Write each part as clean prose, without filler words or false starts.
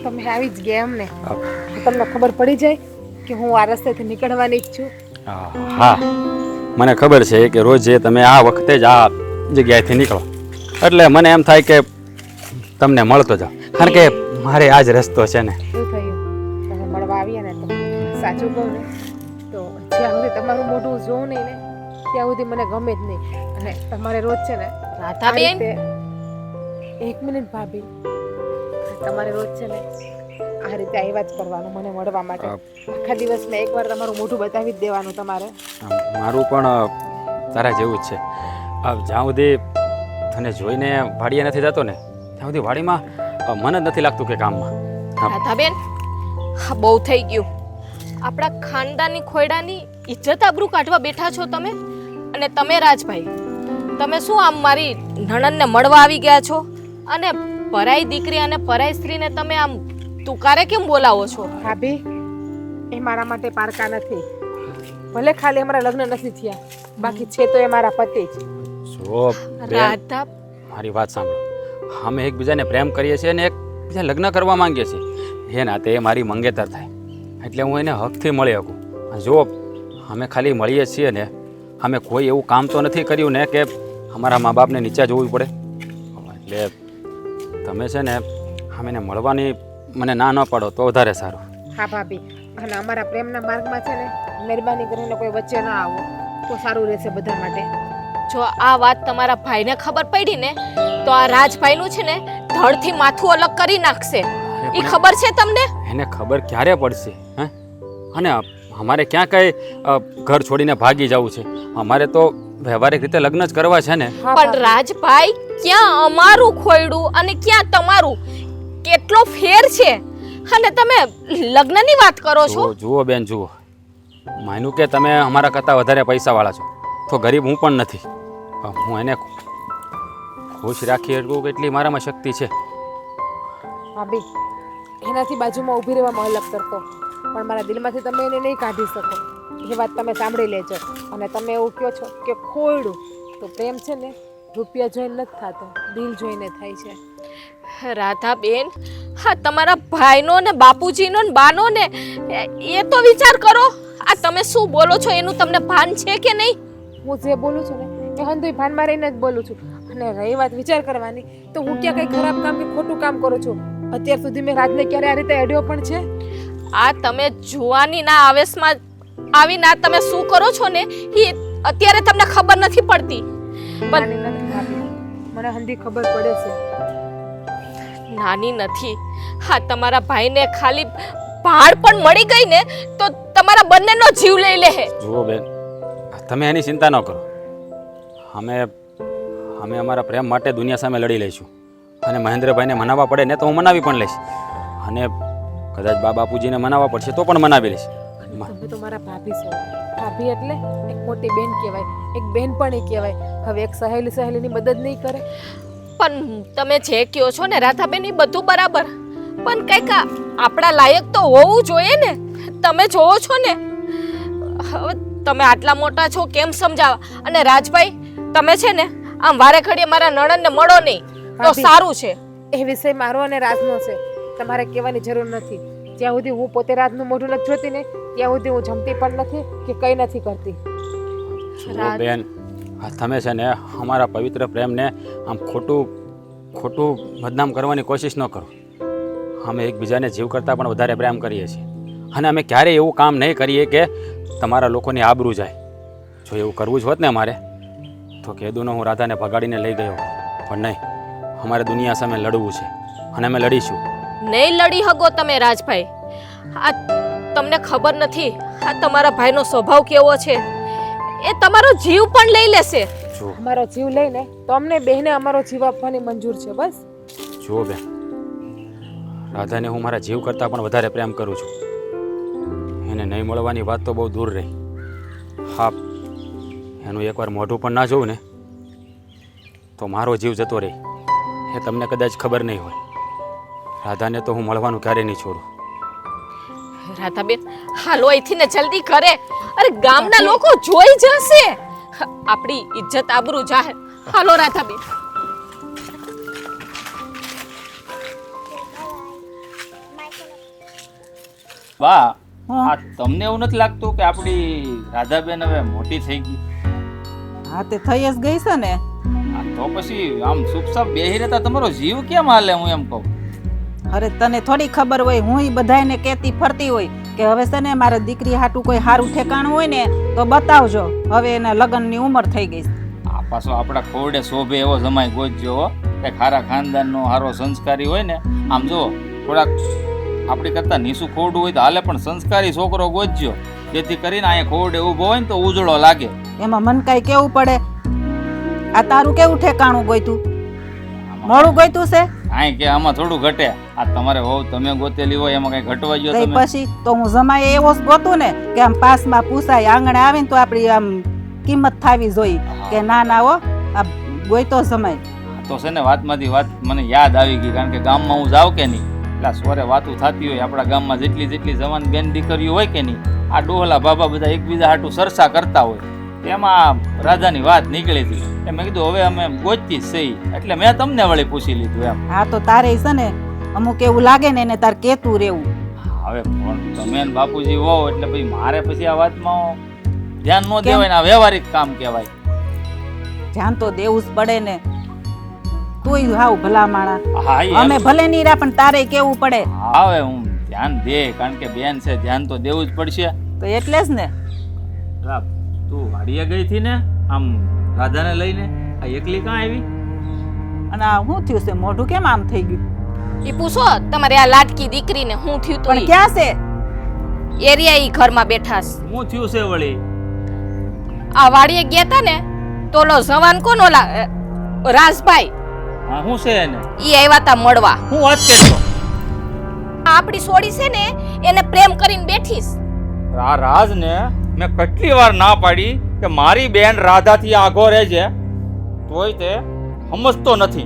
તમે આવી જ ગયા એમને તમને ખબર પડી જાય કે હું આ રસ્તેથી નીકળવાની જ છું. હા, મને ખબર છે કે રોજ જે તમે આ વખતે જ આ જગ્યાએથી નીકળો એટલે મને એમ થાય કે તમને મળતો જાઓ, કારણ કે મારે આ જ રસ્તો છે ને. શું થયું તમે મળવા આવ્યા ને તો સાચું કહું ને તો જ્યાં સુધી તમારું મોઢું જોઉં નહીં ને ત્યાં સુધી મને ગમે જ નહીં. અને તમારે રોજ છે ને રાધાબેન, એક મિનિટ ભાભી, તમારે રોજ છે ને આ રીતે આવ્યા જ કરવાનું મને મળવા માટે. આખા દિવસમાં એકવાર તમારું મોઢું બતાવી જ દેવાનું તમારે. મારું પણ તારા જેવું જ છે. જ્યાં સુધી તને જોઈને વાડીએ નથી જતો ને ત્યાં સુધી વાડીમાં મન જ નથી લાગતું કે કામમાં. રાધાબેન, હા બહુ થઈ ગયું. આપણા ખાનદાની ખોયડાની ઇજ્જત આબરૂ કાઢવા બેઠા છો તમે. અને તમે રાજભાઈ, તમે શું આમ મારી નણંદને મળવા આવી ગયા છો અને પરાઈ દીકરી અને પરાઈ સ્ત્રીને તમે આમ તુકારે કેમ બોલાવો છો? ભાભી, એ મારા માટે પારકા નથી. ભલે ખાલી અમારા લગ્ન નથી થયા, બાકી છે તો એ મારા પતિ જ. જો રાધા, મારી વાત સાંભળો, અમે એકબીજાને પ્રેમ કરીએ છીએ અને એકબીજા લગ્ન કરવા માંગીએ છીએ. એ નાતે એ મારી મંગેતર થાય એટલે હું એને હકથી મળી શકું. જો અમે ખાલી મળીએ છીએ ને, અમે કોઈ એવું કામ તો નથી કર્યું ને કે અમારા મા બાપને નીચે જોવું પડે. એટલે તમે છે ને અમને મળવાની મને ના ન પાડો તો વધારે સારું. હા ભાભી, અને અમારા પ્રેમના માર્ગમાં છે ને મહેરબાની કરીને કોઈ વચ્ચે ના આવો તો સારું રહેશે બધા માટે. જો આ વાત તમારા ભાઈને ખબર પડી ને તો આ રાજભાઈનું છે ને ધડથી માથું અલગ કરી નાખશે. એ ખબર છે તમને? એને ખબર ક્યારે પડશે? હે, અને અમારે ક્યાં કઈ ઘર છોડીને ભાગી જવું છે? અમારે તો વ્યવહારિક રીતે લગ્ન જ કરવા છે ને. પણ રાજભાઈ, ક્યાં અમારું ખોયડું અને ક્યાં તમારું? કેટલો ફેર છે. અને તમે લગ્નની વાત કરો છો? જુઓ બેન, જુઓ, માન્યું કે તમે અમારા કરતાં વધારે પૈસાવાળા છો તો ગરીબ હું પણ નથી. હું એને ખુશ રાખી શકું એટલી મારામાં શક્તિ છે. ભાભી, એનાથી બાજુમાં ઊભી રહેવામાં અલગ કરતો, પણ મારા દિલમાંથી તમે એને નહીં કાઢી શકો. એ વાત તમે સાંભળી લેજો. અને તમે એવું કહો છો કે ખોયડું, તો પ્રેમ છે ને રૂપિયા જોઈને નથી થતો, દિલ જોઈને થાય છે. રાધાબેન, હા તમારા ભાઈનો ને બાપુજીનો ને બાનો ને એ તો વિચાર કરો. આ તમે શું બોલો છો એનું તમને ભાન છે કે નહીં? હું જે બોલું છું ને એ હંધુય ભાનમાં રહીને જ બોલું છું. અને રહી વાત વિચાર કરવાની, તો હું ક્યાં કંઈ ખરાબ કામ કે ખોટું કામ કરું છું? અત્યાર સુધી મેં રાજને ક્યારે આ રીતે અડ્યો પણ છે? આ તમે જુવાનીના આવેશમાં આવીને તમે શું કરો છો ને એ અત્યારે તમને ખબર નથી પડતી. નાની નથી ભાભી, મને હંધી ખબર પડે છે. નાની નથી. હા, તમારા ભાઈને ખાલી ભાડ પણ મળી ગઈ ને તો તમારા બંનેનો જીવ લઈ લે. જુઓ બેન, તમે એની ચિંતા ન કરો. અમે અમારા પ્રેમ માટે દુનિયા સામે લડી લઈશું. અને મહેન્દ્રભાઈને મનાવવા પડે ને તો હું મનાવી પણ લઈશ. અને કદાચ બા બાપુજીને મનાવવા પડશે તો પણ મનાવી લઈશ. તમે તો મારા ભાભી છો. ભાભી એટલે એક મોટી બેન કહેવાય, એક બેનપણી કહેવાય. હવે એક સહેલીની મદદ નહીં કરે? પણ તમે જે કહો છો ને રાધાબેન, એ બધું બરાબર, પણ કંઈક આપણા લાયક તો હોવું જોઈએ ને. તમે જોવો છો ને, હવે તમે આટલા મોટા છો કેમ સમજાવવા? અને રાજભાઈ, તમે છે ને આમ વારે ઘડીએ મારા નણંદને મળો નહીં તો સારું છે. એ વિષય મારો અને રાજનો છે, તમારે કહેવાની જરૂર નથી. જ્યાં સુધી હું પોતે રાજનું મોઢું નથી જોતી ને ત્યાં સુધી હું જમતી પણ નથી કે કંઈ નથી કરતી. બેન, તમે છે ને અમારા પવિત્ર પ્રેમને આમ ખોટું બદનામ કરવાની કોશિશ ન કરો. અમે એકબીજાને જીવ કરતાં પણ વધારે પ્રેમ કરીએ છીએ. અને અમે ક્યારેય એવું કામ નહીં કરીએ કે તમારા લોકોની આબરૂ જાય. જો એવું કરવું જ હોત ને અમારે તો કહેદુનો હું રાધાને ભગાડીને લઈ ગયો. પણ નહીં, અમારે દુનિયા સામે લડવું છે અને અમે લડીશું. નહીં લડી શકો તમે રાજભાઈ. આ તમને ખબર નથી આ તમારા ભાઈનો સ્વભાવ કેવો છે. એ તમારો જીવ પણ લઈ લેશે. અમારો જીવ લઈને તો અમને બેને અમારો જીવ આપવાની મંજૂર છે. બસ જુઓ બેન, રાધાને હું મારા જીવ કરતાં પણ વધારે પ્રેમ કરું છું. એને નહીં મળવાની વાત તો બહુ દૂર રહી. હા, એનું એકવાર મોઢું પણ ના જોઉં ને તો મારો જીવ જતો રહે. એ તમને કદાચ ખબર નહીં હોય. રાધાને તો હું મળવાનું ક્યારેય નહીં છોડું. રાધાબેન, હાલો અહીંથી ને જલ્દી કરે. અરે ગામના લોકો જોઈ જશે. આપણી ઇજ્જત આબરૂ જાહે. હાલો રાધાબેન. બા હા. આ તમને એવું નથી લાગતું કે આપણી રાધાબેન હવે મોટી થઈ ગઈ? હા તે થઈ જ ગઈ છે ને. આ તો પછી આમ ચૂપચાપ બેહી રહેતા તમારો જીવ કેમ હાલે? હું એમ કહું. અરે તને થોડી ખબર હોય, હું ઈ બધાયને કહેતી ફરતી હોય કે હવે છે ને મારે દીકરી હાટું કોઈ સારું ઠેકાણું હોય ને તો બતાવજો. હવે એના લગ્નની ઉંમર થઈ ગઈ છે. આ પાછો આપણા ખોરડે શોભે એવો જમાઈ ગોતજો હો. કંઈક સારા ખાનદાનનો સારો સંસ્કારી હોય ને, આમ જો થોડાક આપણી કરતાં નીસું ખોરડું હોય તો હાલે, પણ સંસ્કારી છોકરો ગોતજો, જેથી કરીને અહીંયા ખોરડે ઊભો હોય ને તો ઉજળો લાગે. એમાં મન કાંઈ કેવું પડે? આ તારું કેવું ઠેકાણું ગોઈતું? મોડું ગોઈતું છે? કાંઈ કે આમાં થોડું ઘટે. આ તમારે હોવ તમે ગોતેલી હોય એમાં કઈ ઘટવા ગયો તઈ તમે? પછી તો હું જમાય એવો જ ગોતું ને કે આમ પાસમાં પૂછાય, આંગણે આવે ને તો આપણી આમ કિંમત થાવી જોઈએ કે ના ના હો આ ગોઈતો જમાય. તો છે ને વાતમાંથી વાત મને યાદ આવી ગઈ, કારણ કે ગામમાં હું જાઉં કે નહીં એટલે સોરે વાતું થતી હોય આપણા ગામમાં, જેટલી જવાન બેન દીકરીઓ હોય કે નહીં, આ ડોહલા બાબા બધા એકબીજા હાટું સરસા કરતા હોય. એમાં રાધાની વાત નીકળી હતી. મેં કીધું હવે અમે ગોતતી જ સહી, એટલે મેં તમને વળી પૂછી લીધું એમ. હા તો તારે છે ને અમુક એવું લાગે ને એને તાર કેતું રહેવું. હવે પણ તમે ને બાપુજી હોવ એટલે પછી મારે પછી આ વાતમાં ધ્યાન ન દેવાય ને, આ વ્યવહારિક કામ કહેવાય. ધ્યાન તો દેવું જ પડે ને. તુંય હાવ ભલા માણા. હા ઈ અમે ભલે નહીં રહ્યા પણ તારે કેવું પડે. હવે હું ધ્યાન દે, કારણ કે બેન છે, ધ્યાન તો દેવું જ પડશે. તો એટલે જ ને. તું વાડીએ ગઈ હતી ને આમ રાધાને લઈને, આ એકલી કાં આવી? અને આ શું થયું છે? મોઢું કેમ આમ થઈ ગયું? એ પૂછો તમારે આ લાડકી દીકરીને હું થયું તું પણ ક્યાં છે? એરિયા ઈ ઘરમાં બેઠા છે. શું થયું છે વળી? આ વાડીએ ગયા તા ને તો ઓલો જવાન કોણ ઓલા રાજભાઈ હા શું છે એને? ઈ આવ્યા તા મળવા. હું વાત કરતો? આપણી સોડી છે ને એને પ્રેમ કરીને બેઠીશ. આ રાજને મેં કેટલી વાર ના પાડી કે મારી બેન રાધાથી આઘો રહે છે, તોય તે સમજતો નથી.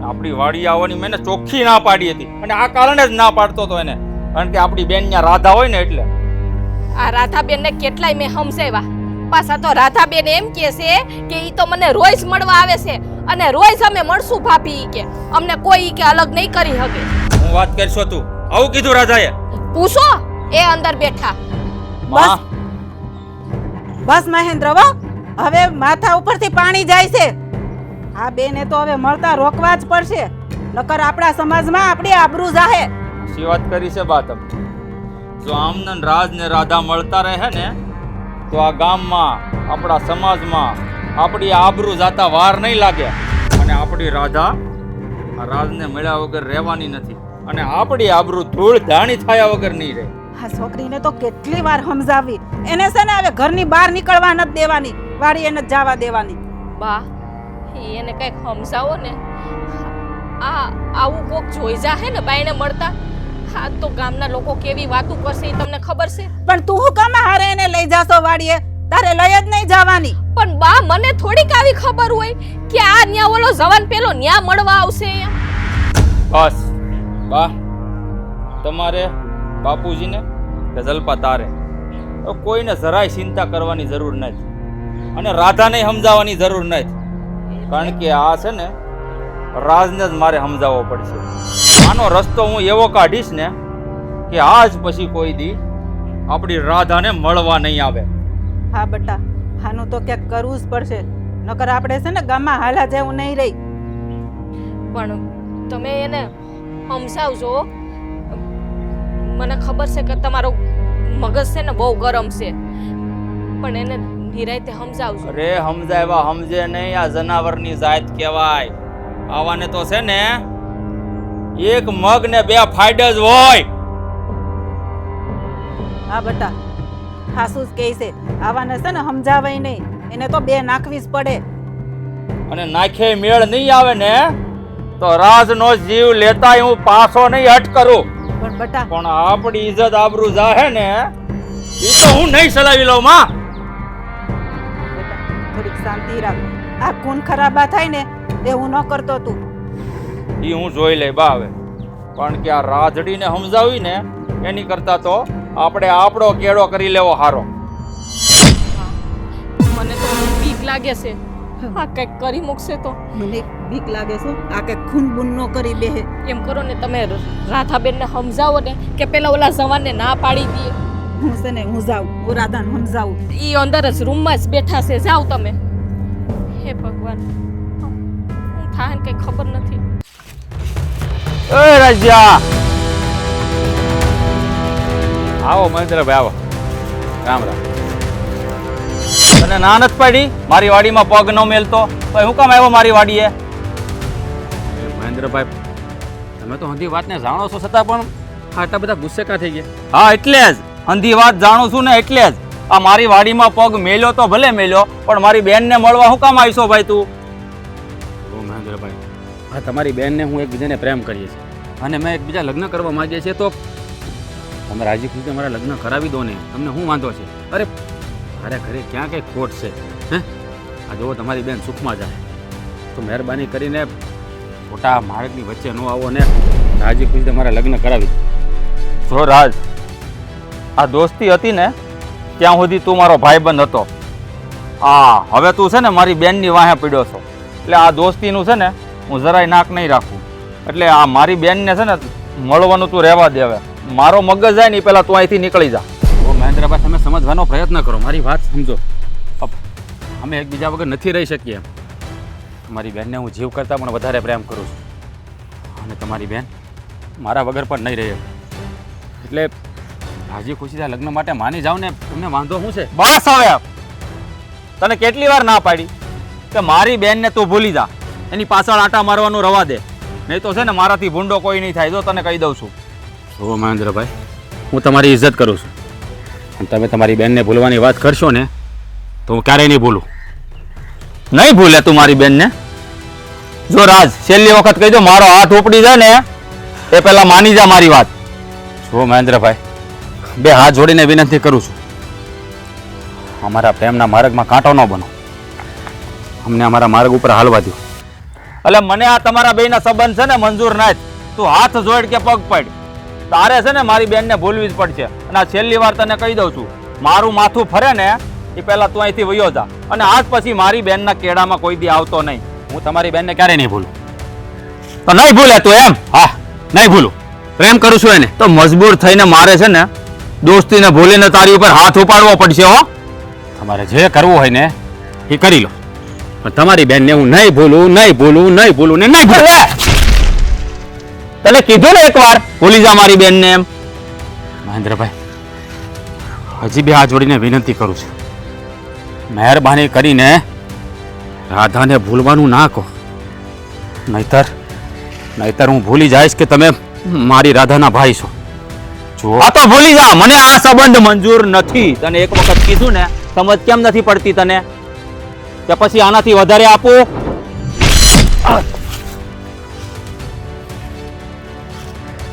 આપણી વાડી આવવાની મેં એને ચોખ્ખી ના પાડી હતી, અને આ કારણે જ ના પાડતો હતો એને, કારણ કે આપણી બેન ત્યાં રાધા હોય ને એટલે. આ રાધાબેન ને કેટલાય મેં સમજાવ્યા, પાછા તો રાધાબેન એમ કહે છે કે ઈ તો મને રોજ મળવા આવે છે અને રોજ અમે મળશું ભાભી, ઈ કે અમને કોઈ ઈ કે અલગ નહીં કરી શકે. હું વાત કરશો તું? આવું કીધું રાધાએ? પૂછો, એ અંદર બેઠા. માં, બસ મહેન્દ્ર વો, હવે માથા ઉપરથી પાણી જાય છે. આ બેને તો હવે મળતા રોકવા જ પડશે, નકર આપણા સમાજમાં આપણી આબરૂ જાહે. શી વાત કરી છે બા તમે? જો આમનન રાજ ને રાધા મળતા રહે ને તો આ ગામમાં, આપણા સમાજમાં આપણી આબરૂ જાતા વાર નહીં લાગે, અને આપણી રાધા આ રાજને મળ્યા વગર રહેવાની નથી, અને આપણી આબરૂ ધૂળ ધાણી થયા વગર નહીં રહે. આ છોકરીને તો કેટલી વાર સમજાવી, એને છે ને હવે ઘરની બહાર નીકળવા નથી દેવાની, વાડી એને જવા દેવાની. બા એને કઈક સમજાવો ને. આ આવું કોક જોઈ જાહે ને બાઈને મળતા, હા તો ગામના લોકો કેવી વાતો કરશે ઈ તમને ખબર છે? પણ તું હું કામ હારે એને લઈ જાશો વાડીએ? તારે લઈ જ નહીં જવાની. પણ બા મને થોડીક આવી ખબર હોય કે આ ન્યા ઓલો જવાન પેલો ન્યા મળવા આવશે એમ? બસ બા, તમારે બાપુજીને કે જલપા તારે કોઈને જરાય ચિંતા કરવાની જરૂર નથી, અને રાધાને સમજાવવાની જરૂર નથી, કારણ કે આ છે ને રાજને જ મારે સમજાવવો પડશે. આનો રસ્તો હું એવો કાઢીશ ને કે આજ પછી કોઈ દી આપણી રાધાને મળવા નહીં આવે. હા બટા, આનું તો ક્યાંક કરવું જ પડશે, નકર આપણે છે ને ગામમાં હાલા જેવું નહીં રહી. પણ તમે એને સમજાવજો. મને ખબર છે કે તમારો મગજ છે ને બહુ ગરમ છે, પણ એને નિરાયતે સમજાવજો. અરે સમજાવ્યા સમજે નહીં, આ જનાવરની જાત કહેવાય. આવાને તો છે ને એક મગ ને બે ફાયદા જ હોય. હા બટા, ખાસું જ કહે છે, આવાને છે ને સમજાવાય નહીં, એને તો બે નાખવી જ પડે. અને નાખે મેળ નહીં આવે ને તો રાજનો જીવ લેતા હું પાછો નહીં હટ કરું. પણ બટા, પણ આપણી ઇજ્જત આબરૂ જાહે ને એ તો હું નહીં ચલાવી લઉં માં. બેટા થોડીક શાંતિ રાખ. આ ખૂન ખરાબા થાય ને એવું ન કરતો તું. એ હું જોઈ લઈ બા હવે, પણ કે આ રાજડીને સમજાવી ને એની કરતા તો આપણે આપણો કેળો કરી લેવો હારો. મને તો બીક લાગે છે આ કંઈક કરી મૂકશે તો મને બીક લાગે છે આ કે ખૂન બૂન નો કરી બેહે. એમ કરો ને તમે રાધાબેનને સમજાવો ને કે પેલા ઓલા જવાનને ના પાડી દે. હું છે ને હું જાઉં, હું રાધાને સમજાવું. ઈ અંદર જ રૂમમાં જ બેઠા છે, જાઓ તમે. હે ભગવાન, હું થાય ને કઈ ખબર નથી. એ રાજા આવો મહેન્દ્રભાઈ આવો. રામ રામ. તને ના નથી પાડી મારી વાડીમાં પગ ન મેલતો તો હું કામ આવ્યો મારી વાડીએ? મહેન્દ્રભાઈ, તમે તો હંધી વાતને જાણો છો છતાં પણ આટલા બધા ગુસ્સે કા થઈ ગયા? હા એટલે જ અંધી વાત જાણું છું ને એટલે જ આ મારી વાડીમાં પગ મેલ્યો તો ભલે મેલ્યો પણ મારી બેનને મળવા હું કામ આવીશો ભાઈ તું? ઓ મહેન્દ્રભાઈ, હા તમારી બેનને હું એકબીજાને પ્રેમ કરીએ છીએ અને મેં એકબીજા લગ્ન કરવા માંગીએ છીએ, તો તમે રાજી ખુશી મારા લગ્ન કરાવી દો ને, તમને શું વાંધો છે? અરે મારા ઘરે ક્યાં કંઈ ખોટ છે? હે, આ જુઓ તમારી બેન સુખમાં જાય, તો મહેરબાની કરીને ખોટા માર્ગની વચ્ચે ન આવો ને રાજી ખુશી તમારા લગ્ન કરાવી દો. જો રાજ, આ દોસ્તી હતી ને ત્યાં સુધી તું મારો ભાઈબંધ હતો. હવે તું છે ને મારી બેનની વાહે પીડ્યો છો, એટલે આ દોસ્તીનું છે ને હું જરાય નાક નહીં રાખું. એટલે આ મારી બેનને છે ને મળવાનું તું રહેવા દે. હવે મારો મગજ જાય ને પહેલાં તું અહીંથી નીકળી જા. ઓ મહેન્દ્રભાઈ, તમે સમજવાનો પ્રયત્ન કરો, મારી વાત સમજો. અમે એકબીજા વગર નથી રહી શકીએ એમ. તમારી બેનને હું જીવ કરતાં પણ વધારે પ્રેમ કરું છું અને તમારી બેન મારા વગર પણ નહીં રહે. એટલે રાજી ખુશી લગ્ન માટે માની જાઓ ને, તમને વાંધો શું છે? બસ હવે તને કેટલી વાર ના પાડી કે મારી બેનને તું ભૂલી જા, એની પાછળ આટા મારવાનું રવા દે, નહીં તો છે ને મારાથી ભૂંડો કોઈ નહીં થાય. જો તને કહી દઉં છું. ઓ મહેન્દ્રભાઈ, હું તમારી ઇજ્જત કરું છું અને તમે તમારી બેનને ભૂલવાની વાત કરશો ને તો હું ક્યારેય નહીં ભૂલું. નહીં ભૂલે તું મારી બેનને? જો રાજ, છેલ્લી વખત કહી દો મારો હાથ ઉપડી જાય ને એ પહેલા માની જા મારી વાત. જો મહેન્દ્રભાઈ, બે હાથ જોડીને વિનંતી કરું છું, અમારા પ્રેમના માર્ગમાં કાંટો ન બનો, અમને અમારા માર્ગ ઉપર હાલવા દો. એટલે મને આ તમારા બેયના સંબંધ છે ને મંજૂર ના જ. તું હાથ જોડ કે પગ પડ, તારે છે ને મારી બેનને ભૂલવી જ પડશે. અને આ છેલ્લી વાર તને કહી દઉં છું, મારું માથું ફરે ને એ પહેલા તું અહીંથી વયો જા, અને આજ પછી મારી બેનના કેળામાં કોઈ દી આવતો નહીં. હું તમારી બેનને ક્યારેય નહીં ભૂલું. તો નહીં ભૂલે તું એમ? હા, નહીં ભૂલું, પ્રેમ કરું છું એને. તો મજબૂર થઈને મારે છે ને દોસ્તીને ભૂલીને તારી ઉપર હાથ ઉપાડવો પડશે. હો, તમારે જે કરવું હોય ને એ કરી લો, પણ તમારી બેનને હું નહીં ભૂલું, નહીં ભૂલું, નહીં ભૂલું ને નહીં ભૂલું. તને કીધું ને એકવાર ભૂલી જા મારી બેનને એમ. મહેન્દ્રભાઈ, હજી બે હાથ જોડીને વિનંતી કરું છું, મહેરબાની કરીને રાધાને ભૂલવાનું ના કહો, નહીતર હું ભૂલી જઈશ કે તમે મારી રાધાના ભાઈ છો. જો આ તો ભૂલી જા, મને આ સંબંધ મંજૂર નથી. તને એક વખત કીધું ને, સમજ કેમ નથી પડતી તને? કે પછી આનાથી વધારે આપું?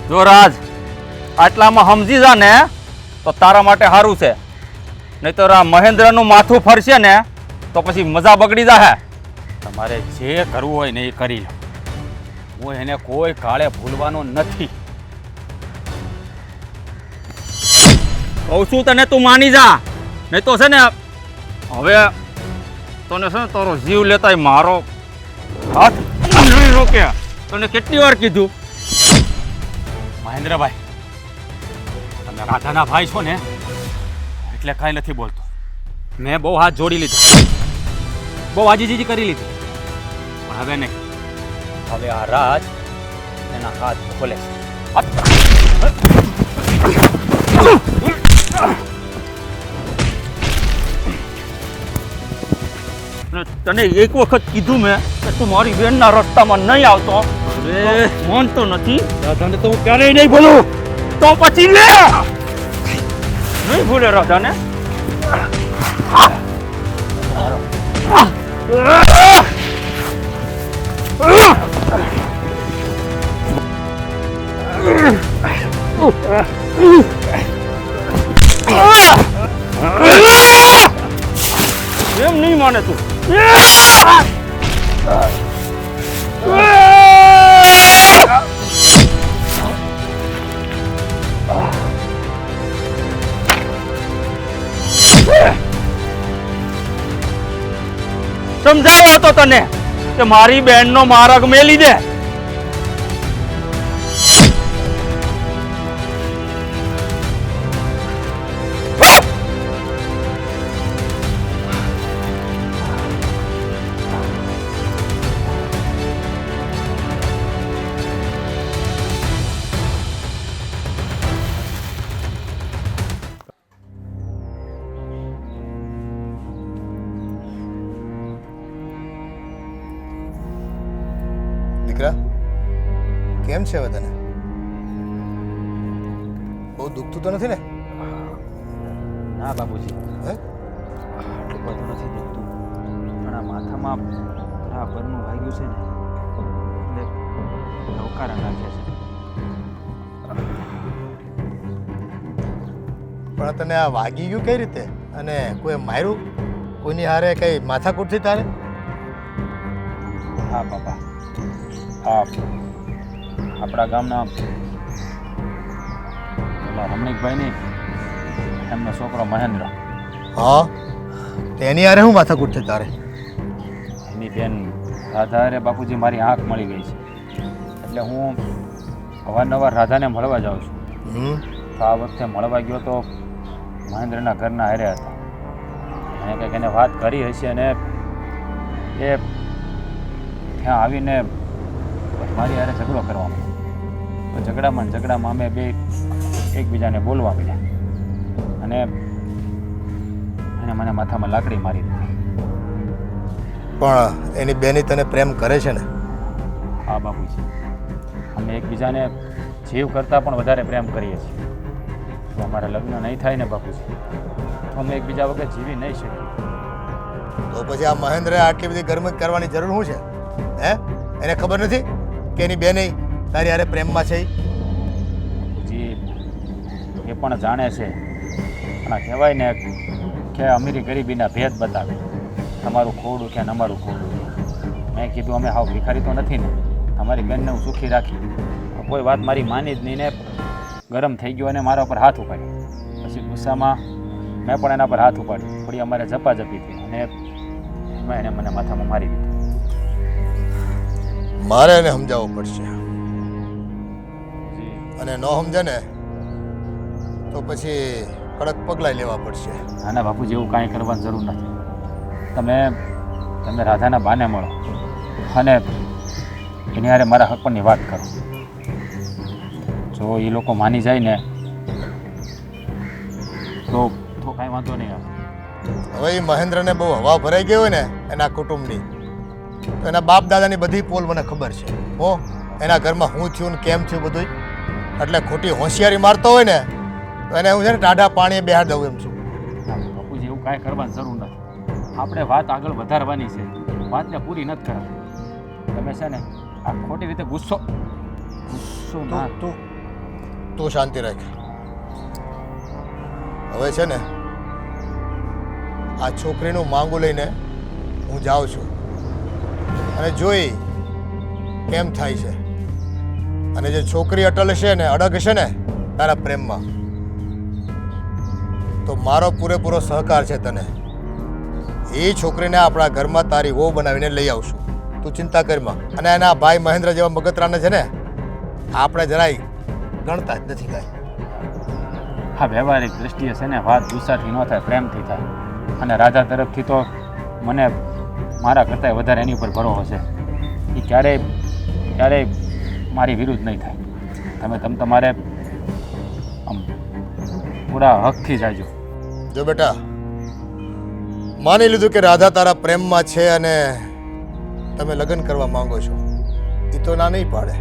જો રાજ, આટલામાં સમજી જા ને તો તારા માટે સારું છે, નહીં તો આ મહેન્દ્રનું માથું ફરશે ને તો પછી મજા બગડી જાહે. તમારે જે કરવું હોય ને એ કરી લો, હું એને કોઈ કાળે ભૂલવાનો નથી. કહું છું તને, તું માની જા, નહીં તો છે ને હવે તને છે ને તારો જીવ લેતાય મારો હાથ નહીં રોકે. તને કેટલી વાર કીધું? મહેન્દ્રભાઈ, તમે રાધાના ભાઈ છો ને એટલે કાંઈ નથી બોલતો. મેં બહુ હાથ જોડી લીધો, બહુ આજીજી કરી લીધી, પણ હવે નહીં. હવે આ રાજ એના હાથ ખોલે છે. તને એક વખત કીધું મેં કે તું મારી બેનના રસ્તામાં નહીં આવતો. અરે માનતો નથી. રાધાને તો હું ક્યારેય નહીં ભૂલું. તો પછી લે, નહીં ભૂલે રાધાને. એમ નહીં માને તું. સમજાય હતો તને કે મારી બહેનનો માર્ગ મેલી દે? દીકરા કેમ છે હવે તને? બહુ દુખતું તો નથી ને? ના બાપુજી, હે? આટલું બધું નથી દુખતું, પણ આ માથામાં બરાબરનું વાગ્યું છે ને એટલે નવકારા નાખે છે. પણ તને આ વાગી ગયું કઈ રીતે? અને કોઈ માર્યું? કોઈની હારે કઈ માથાકૂટ થઈ તારે? હા બાપા, હા આપણા ગામના પેલા રમણીકભાઈની એમનો છોકરો મહેન્દ્ર, હા, તેની હારે શું માથાકૂટ થઈ તારે? એની બેન રાધા હારે બાપુજી મારી આંખ મળી ગઈ છે, એટલે હું અવારનવાર રાધાને મળવા જાઉં છું. તો આ વખતે મળવા ગયો તો મહેન્દ્રના ઘરના હારે હતા. એને કંઈક એને વાત કરી હશે અને એ ત્યાં આવીને મારી હારે ઝઘડો કરવા માંડ્યો. તો ઝઘડામાં અમે બે એકબીજાને બોલવા મળ્યા અને એને મને માથામાં લાકડી મારી દીધી. પણ એની બેની તને પ્રેમ કરે છે ને? હા બાપુજી, અમે એકબીજાને જીવ કરતાં પણ વધારે પ્રેમ કરીએ છીએ. જો અમારા લગ્ન નહીં થાય ને બાપુજી, તો અમે એકબીજા વગર જીવી નહીં શકીએ. તો પછી આ મહેન્દ્રે આટલી બધી ગરમી કરવાની જરૂર શું છે? હે, એને ખબર નથી કે એની બેન તારી હારે પ્રેમમાં છે? બાપુજી એ પણ જાણે છે, પણ આ કહેવાય ને કે અમીરી ગરીબીના ભેદ બતાવે, તમારું ખોડું કે અમારું ખોડું. મેં કીધું અમે હાવ ભિખારી તો નથી ને, તમારી બેનને હું સુખી રાખી. કોઈ વાત મારી માની જ નહીં ને ગરમ થઈ ગયો અને મારા ઉપર હાથ ઉપાડ્યો. પછી ગુસ્સામાં મેં પણ એના પર હાથ ઉપાડ્યો. થોડી અમારે ઝપાઝપી થઈ અને એમાં એને મને માથામાં મારી દીધું. મારે એને સમજાવવું પડશે, અને ન સમજે ને તો પછી કડક પગલાં લેવા પડશે. નાના બાપુજી, એવું કાંઈ કરવાની જરૂર નથી. તમે રાધાના બાને મળો અને એની હારે મારા હક પરની વાત કરો. જો એ લોકો માની જાય ને તો કાંઈ વાંધો નહીં આવે. હવે એ મહેન્દ્રને બહુ હવા ભરાઈ ગઈ હોય ને એના કુટુંબની, તો એના બાપ દાદાની બધી પોલ મને ખબર છે. હો, એના ઘરમાં શું થયું ને કેમ થયું બધું. એટલે ખોટી હોશિયારી મારતો હોય ને તો એને હું છે ને ટાઢા પાણીએ બેહાડ દઉં એમ છું. બાપુજી, એવું કાંઈ કરવાની જરૂર નથી. આપણે વાત આગળ વધારવાની છે, વાતને પૂરી નથી કરવાની. તમે છે ને આ ખોટી રીતે ગુસ્સો ના તું શાંતિ રાખ. હવે છે ને આ છોકરીનું માંગુ લઈને હું જાઉં છું અને જોઈ કેમ થાય છે. અને જે છોકરી અટલ છે ને, અડગ છે ને તારા પ્રેમમાં, તો મારો પૂરેપૂરો સહકાર છે તને. એ છોકરીને આપણા ઘરમાં તારી વહુ બનાવીને લઈ આવશું, તું ચિંતા કરીમાં. અને એના ભાઈ મહેન્દ્ર જેવા મગતરાને છે ને આપણે જરાય ગણતા જ નથી કાંઈ. હા, વ્યવહારિક દ્રષ્ટિએ છે ને વાત ગુસ્સાથી ન થાય, પ્રેમથી થાય. અને રાધા તરફથી તો મને મારા કરતાં વધારે એની ઉપર ભરોસો છે. એ ક્યારેય મારી વિરુદ્ધ નહીં થાય. તમે તમારે આમ પૂરા હકથી જાજો. જો બેટા, માની લીધું કે રાધા તારા પ્રેમમાં છે અને તમે લગ્ન કરવા માંગો છો, એ તો ના નહીં પાડે.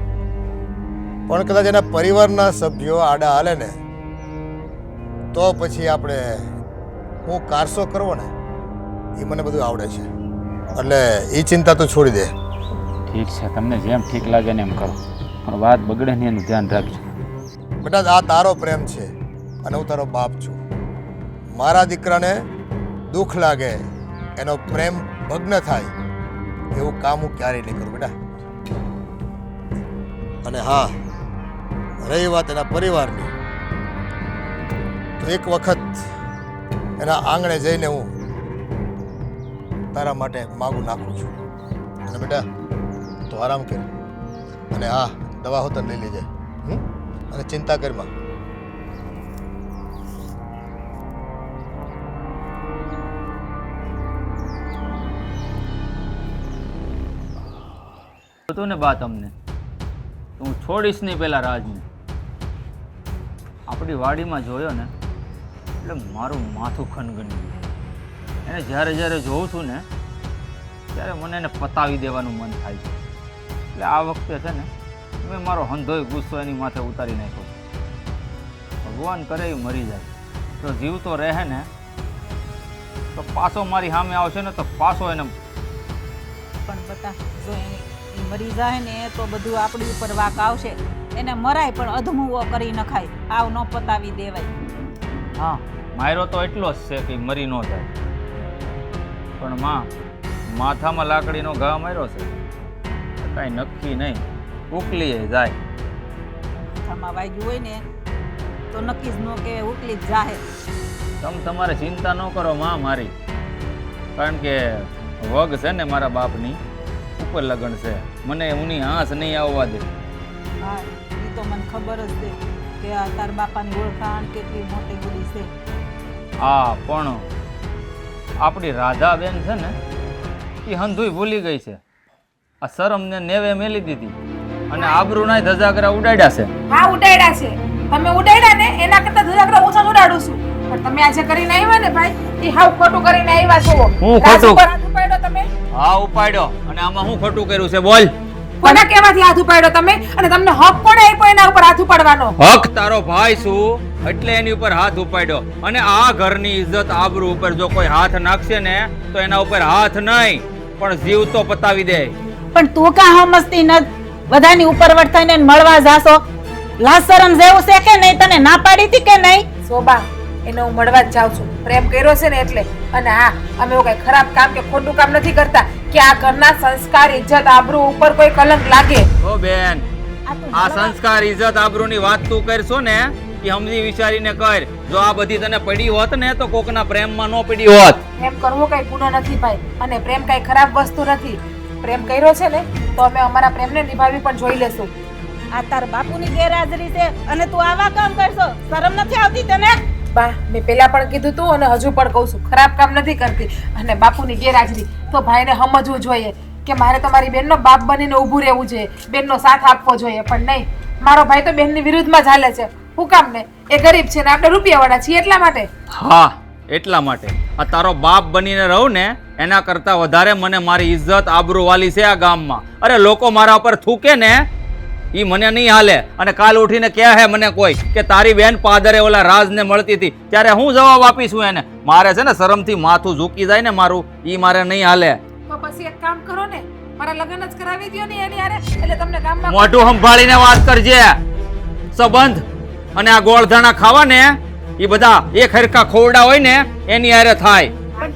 પણ કદાચ એના પરિવારના સભ્યો આડા હાલે ને તો પછી આપણે હું કારસો કરવો ને એ મને બધું આવડે છે. એટલે એ ચિંતા તો છોડી દે. ઠીક છે, તમને જેમ ઠીક લાગે ને એમ કરો, પણ વાત બગડે નહીં એનું ધ્યાન રાખજો. બેટા, આ તારો પ્રેમ છે અને હું તારો બાપ છું. મારા દીકરાને દુઃખ લાગે, એનો પ્રેમ ભગ્ન થાય એવું કામ હું ક્યારેય નહીં કરું બેટા. અને હા, રહી વાત એના પરિવારની, તો એક વખત એના આંગણે જઈને હું તારા માટે માગું નાખું છું. અને બેટા તો આરામ કર, અને હા દવા હોતર લઈ લેજે. અને ચિંતા કરમાં. હતું ને બા તમને તો હું છોડીશ નહીં પેલા રાજને. આપણી વાડીમાં જોયો ને એટલે મારું માથું ખનગની ગયું. એને જ્યારે જ્યારે જોઉં છું ને ત્યારે મને એને પતાવી દેવાનું મન થાય છે. એટલે આ વખતે છે ને મેં મારો હંધોય ગુસ્સો એની માથે ઉતારી નાખ્યો. ભગવાન કરે એ મરી જાય, તો જીવતો રહે ને તો પાછો મારી સામે આવશે ને તો પાછો એને. પણ બતા જો એને ઈ મરી જાય ને તો બધું આપણી ઉપર વાક આવશે. એને મરાય પણ અધમુવો કરી નખાય, આવ ન પતાવી દેવાય. હા, માયરો તો એટલો જ છે કે મરી ન જાય. પણ માથામાં લાકડીનો ઘા માર્યો છે, કાંઈ નક્કી નહીં, ઉકલીએ જાય. માથામાં વાગ્યું હોય ને તો નક્કી જ ન કે ઉકલી જ જાહે. તમે તમારે ચિંતા ન કરો માં મારી, કારણ કે વગ છે ને મારા બાપની ઉપર લગન છે, મને ઉની આંસ નહીં આવવા દે. હા એ તો મને ખબર જ છે કે આ તાર બાપાની ઓળખાણ કેટલી મોટી બધી છે. હા, પણ આપણી રાધાબેન છે ને એ હંધુય ભૂલી ગઈ છે. આ શરમને નેવે મેલી દીધી અને આબરૂના ધજાગરા ઉડાડ્યા છે. હા ઉડાડ્યા છે, તમે ઉડાડ્યા ને એના કરતા ધજાગરા ઓછા જ ઉડાડું છું. પણ તમે આજે કરીને આવ્યા ને ભાઈ, એ હાવ ખોટું કરીને આવ્યા છો. હું રાજ ખોટું? ઉપર હાથ ઉપાડ્યો તમે. હા ઉપાડ્યો, અને આમાં હું ખોટું કર્યું છે બોલ. કોના કેવાથી હાથ ઉપાડ્યો તમે? અને તમને હક કોણે આપ્યો એના ઉપર હાથ ઉપાડવાનો? હક તારો ભાઈ શું, એટલે એની ઉપર હાથ ઉપાડ્યો. અને આ ઘરની ઇજ્જત આબરૂ ઉપર જો કોઈ હાથ નાખશે ને તો એના ઉપર હાથ નહીં પણ જીવ તો પતાવી દે. પણ તું કા હમસતી ન બધાની ઉપરવટ થઈને મળવા જાશો? લાજ શરમ જેવું છે કે નહીં? તને ના પાડી હતી કે નહીં? શોભા, એને હું મળવા જ જાઉં છું. પ્રેમ કર્યો છે ને એટલે. અને હા, અમે એવું કઈ ખરાબ કામ કે ખોટું કામ નથી કરતા કે આ ઘરના સંસ્કાર ઇજ્જત આબરૂ ઉપર કોઈ કલંક લાગે. ઓ બેન, આ સંસ્કાર ઇજ્જત આબરૂની વાત તું કરશો ને કે સમજી વિચારીને કર. જો આ બધી તને પડી હોત ને તો કોકના પ્રેમમાં ન પડી હોત. પ્રેમ કરવો કઈ ગુનો નથી ભાઈ, અને પ્રેમ કઈ ખરાબ વસ્તુ નથી. પ્રેમ કર્યો છે ને તો અમે અમારા પ્રેમને નિભાવી પણ જોઈ લેશું. આ તાર બાપુની ગેરહાજરી છે અને તું આવા કામ કરશો? શરમ નથી આવતી તને? બા, મેં પહેલા પણ કીધું તું અને હજુ પણ કહું છું, ખરાબ કામ નથી કરતી. અને બાપુની ગેરહાજરી તો ભાઈને સમજવું જોઈએ કે મારે તો મારી બેનનો બાપ બનીને ઊભું રહેવું જોઈએ, બેનનો સાથ આપવો જોઈએ. પણ નહીં, મારો ભાઈ તો બેનની વિરુદ્ધમાં ચાલે છે. હું કામ ને? એ ગરીબ છે ને આપણે રૂપિયાવાળા છીએ એટલા માટે. હા, એટલા માટે આ તારો બાપ બનીને રહું ને એના કરતા વધારે મને મારી ઇજ્જત આબરૂ વાલી છે આ ગામમાં. અરે લોકો મારા ઉપર થૂકે ને ઈ મને નહીં હાલે. અને કાલ ઉઠીને કહે હે મને કોઈ કે તારી બેન પાદરે ઓલા રાજને મળતી હતી, ત્યારે હું જવાબ આપીશું એને? મારે છે ને શરમથી માથું ઝૂકી જાય ને મારું, ઈ મારે નહીં હાલે. તો પછી એક કામ કરો ને, મારા લગ્ન જ કરાવી દો ને એની હારે, એટલે તમને ગામમાં મોઢું સંભાળીને વાત કરજે. સંબંધ અને આ ગોળધાણા ખાવા ને ઈ બધા એક હરખા ખોરડા હોય ને એની હારે થાય. પણ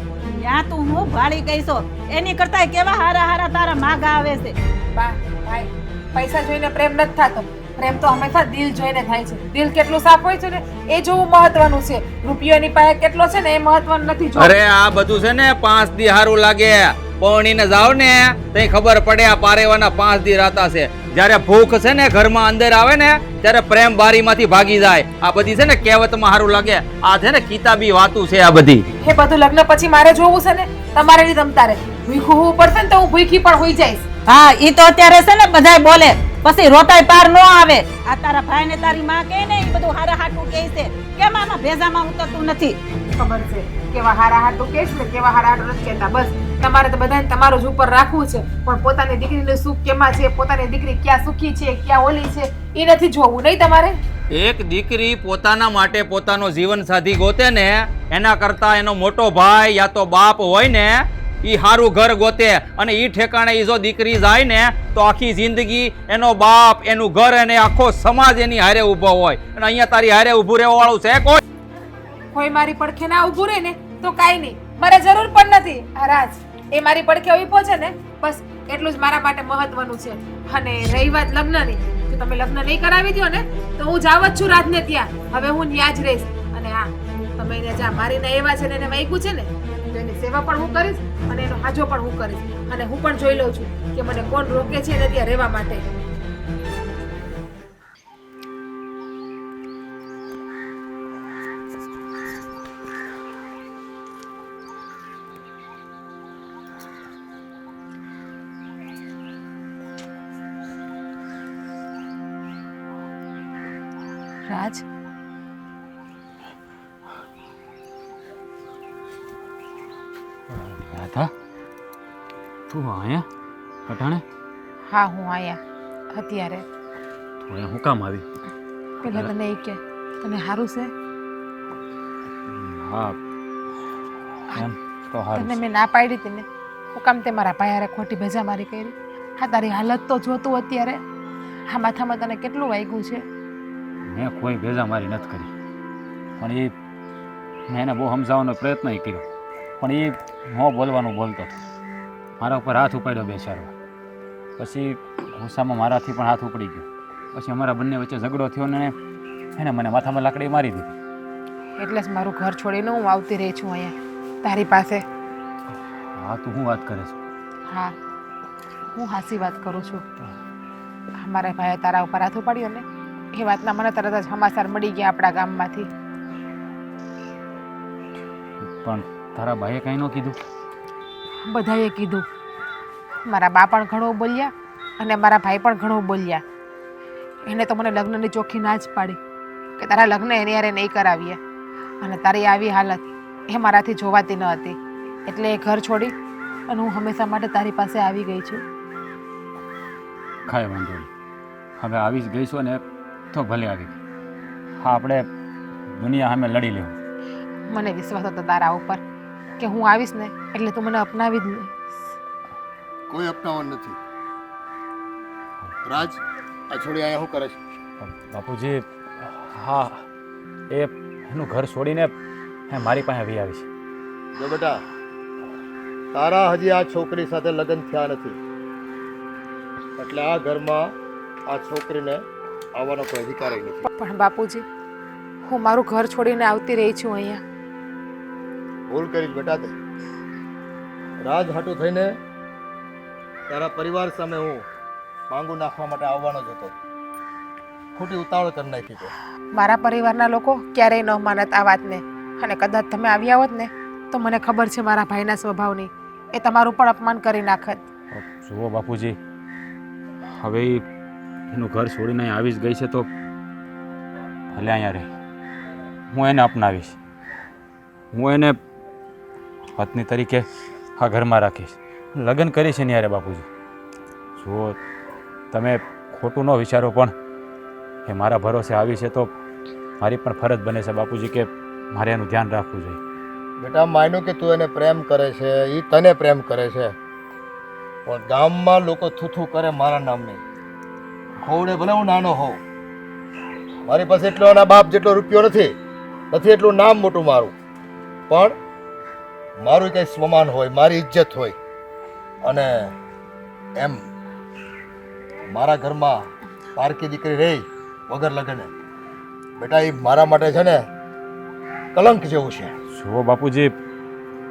યા તું હું ભાળી ગઈ છો? એની કરતા કેવા હારા હારા તારા માગા આવે છે. બા, ભાઈ, પૈસા જોઈને પ્રેમ નથી થતો. પ્રેમ તો હંમેશા દિલ જોઈને થાય છે. દિલ કેટલું સાફ હોય છે ને એ જોવું મહત્વનું છે. રૂપિયાની પાસે કેટલો છે ને એ મહત્વનું નથી જોવું. અરે આ બધું છે ને 5 દી હારું લાગે, પૌણીને જાવ ને તઈ ખબર પડે આ પારેવાના 5 દી રાતા છે. જ્યારે ભૂખ છે ને ઘરમાં અંદર આવે ને ત્યારે પ્રેમ બારીમાંથી ભાગી જાય. આ બધી છે ને કહેવતમાં હારું લાગે, આ છે ને કિતાબી વાતું છે આ બધી. એ બધું લગ્ન પછી મારે જોવું છે ને, તમારે નહીં તમતારે. ભૂખ્યું હોવું પડશે ને તો હું ભૂખી પણ હોઈ જઈશ. હા ઈ તો અત્યારે છે ને બધાય બોલે, પછી રોતાય પાર નો આવે. આ તારા ભાઈ ને તારી માં કહે ને ઈ બધું હારા હાટું કહે છે. કેમ આમાં ભેજામાં ઉતરતું નથી? ખબર છે કેવા હારા હાટું કહેશ ને કેવા હારા હાટું નથી કહેતા. બસ તમારે તો બધાને તમારું જ ઉપર રાખવું છે, પણ પોતાની દીકરીનું સુખ કેમાં છે, પોતાની દીકરી ક્યાં સુખી છે ક્યાં ઓલી છે એ નથી જોવું. નહીં તમારે? એક દીકરી પોતાના માટે પોતાનો જીવન સાથી ગોતે ને એના કરતા એનો મોટો ભાઈ યા તો બાપ હોય ને ઈ હારું ઘર ગોતે. અને ઈ ઠેકાણે ઈ જો દીકરી જાય ને તો આખી જિંદગી એનો બાપ, એનું ઘર અને આખો સમાજ એની હારે ઊભો હોય. અને અહીંયા તારી હારે ઊભું રહેવા વાળું છે કોઈ? કોઈ મારી પડખે ના ઊભું રહે ને તો કાંઈ નહીં, મારે જરૂર પણ નથી. આ રાજ એ મારી પડખે ઊભો છે ને બસ એટલું જ મારા માટે મહત્વનું છે. અને રહી વાત લગ્નની, જો તમે લગ્ન નહીં કરાવી દો ને તો હું જાવ જ છું રાજને ત્યાં. હવે હું ત્યાં જ રહીશ. અને હા, તમે એને જ્યાં મારીને એવા છે ને એને વાગ્યું છે ને તો એની સેવા પણ હું કરીશ અને એનો હાજો પણ હું કરીશ અને હું પણ જોઈ લઉં છું કે મને કોણ રોકે છે એને ત્યાં રહેવા માટે. રાજ, રાધા તું અહીંયા કટાણે હા હું આયા અત્યારે. તું અહીંયા હું કામ આવી? પેલા તને એ કે તને સારું છે? હા એમ તો હારું તને છે. મેં ના પાડી હતી ને, હું કામ તે મારા ભાઈ હારે ખોટી ભેજામારી કરી? હા તારી હાલત તો જોતું અત્યારે. હા માથામાં તને કેટલું વાગ્યું છે? મેં કોઈ ભેજા મારી નથી કરી, પણ એ મેં એને બહુ સમજાવવાનો પ્રયત્ન કર્યો, પણ એ ન બોલવાનું બોલતો હતો. મારા ઉપર હાથ ઉપાડ્યો બેસાડવા, પછી ગુસ્સામાં મારાથી પણ હાથ ઉપડી ગયો. પછી અમારા બંને વચ્ચે ઝઘડો થયો ને એને મને માથામાં લાકડી મારી દીધી. એટલે જ મારું ઘર છોડીને હું આવતી રહી છું અહીંયા તારી પાસે. હા તું શું વાત કરે છે? હા હું હાસી વાત કરું છું. મારા ભાઈએ તારા ઉપર હાથ ઉપાડ્યો ને એ વાતના મને તરત જ સમાચાર મળી ગયા આપણા ગામમાંથી. પણ તારા ભાઈએ કંઈ ન કીધું? બધાએ કીધું. મારા બા પણ ઘણું બોલ્યા અને મારા ભાઈ પણ ઘણું બોલ્યા. એને તો મને લગ્નની ચોખ્ખી ના જ પાડી કે તારા લગ્ન એની હારે નહીં કરાવીએ, અને તારી આવી હાલત એ મારાથી જોવાતી ન હતી. એટલે એ ઘર છોડી અને હું હંમેશા માટે તારી પાસે આવી ગઈ છું. કાંઈ વાંધો નહીં, હવે આવી જ ગઈશું ને તો ભલે આવી ગઈ. હા આપણે દુનિયા સામે લડી લેવું. મને વિશ્વાસ હતો તારા ઉપર કે હું આવીશ ને એટલે તું મને અપનાવી જ નહીં. કોઈ અપનાવવાનું નથી. રાજ, આ છોડી અહીંયા શું કરે છે? બાપુજી હા એનું ઘર છોડીને મારી પાસે આવી છે. જો બેટા, તારા હજી આ છોકરી સાથે લગ્ન થયા નથી, એટલે આ ઘરમાં આ છોકરીને આવવાનો કોઈ અધિકાર ય નથી. પણ બાપુજી, હું મારું ઘર છોડીને આવતી રહી છું અહીંયા. ભૂલ કરી બેટા તે. રાજ હાટું થઈને તારા પરિવાર સામે હું માંગુ નાખવા માટે આવવાનો જ હતો. ખોટી ઉતાવળ કરી નાખી તે. મારા પરિવારના લોકો ક્યારેય ન માનત આ વાતને, અને કદાચ તમે આવ્યા હોત ને તો મને ખબર છે મારા ભાઈના સ્વભાવની, એ તમારું પણ અપમાન કરી નાખત. જુઓ બાપુજી, હવે એનું ઘર છોડીને અહીં આવી જ ગઈ છે તો ભલે અહીંયા રહે. હું એને અપનાવીશ, હું એને પત્ની તરીકે આ ઘરમાં રાખીશ, લગ્ન કરીશ એની યારે. બાપુજી જુઓ, તમે ખોટું ન વિચારો, પણ એ મારા ભરોસે આવી છે તો મારી પણ ફરજ બને છે બાપુજી કે મારે એનું ધ્યાન રાખવું જોઈએ. બેટા, માન્યું કે તું એને પ્રેમ કરે છે, એ તને પ્રેમ કરે છે, પણ ગામમાં લોકો થૂથું કરે મારા નામની. ખોવડે ભલે હું નાનો હોઉં, મારી પાસે એટલો એના બાપ જેટલો રૂપિયો નથી એટલું નામ મોટું મારું, પણ મારું કંઈ સ્વમાન હોય, મારી ઇજ્જત હોય. અને એમ મારા ઘરમાં પારકી દીકરી રહી વગર લગ્ને, બેટા એ મારા માટે છે ને કલંક જેવું છે. જુઓ બાપુજી,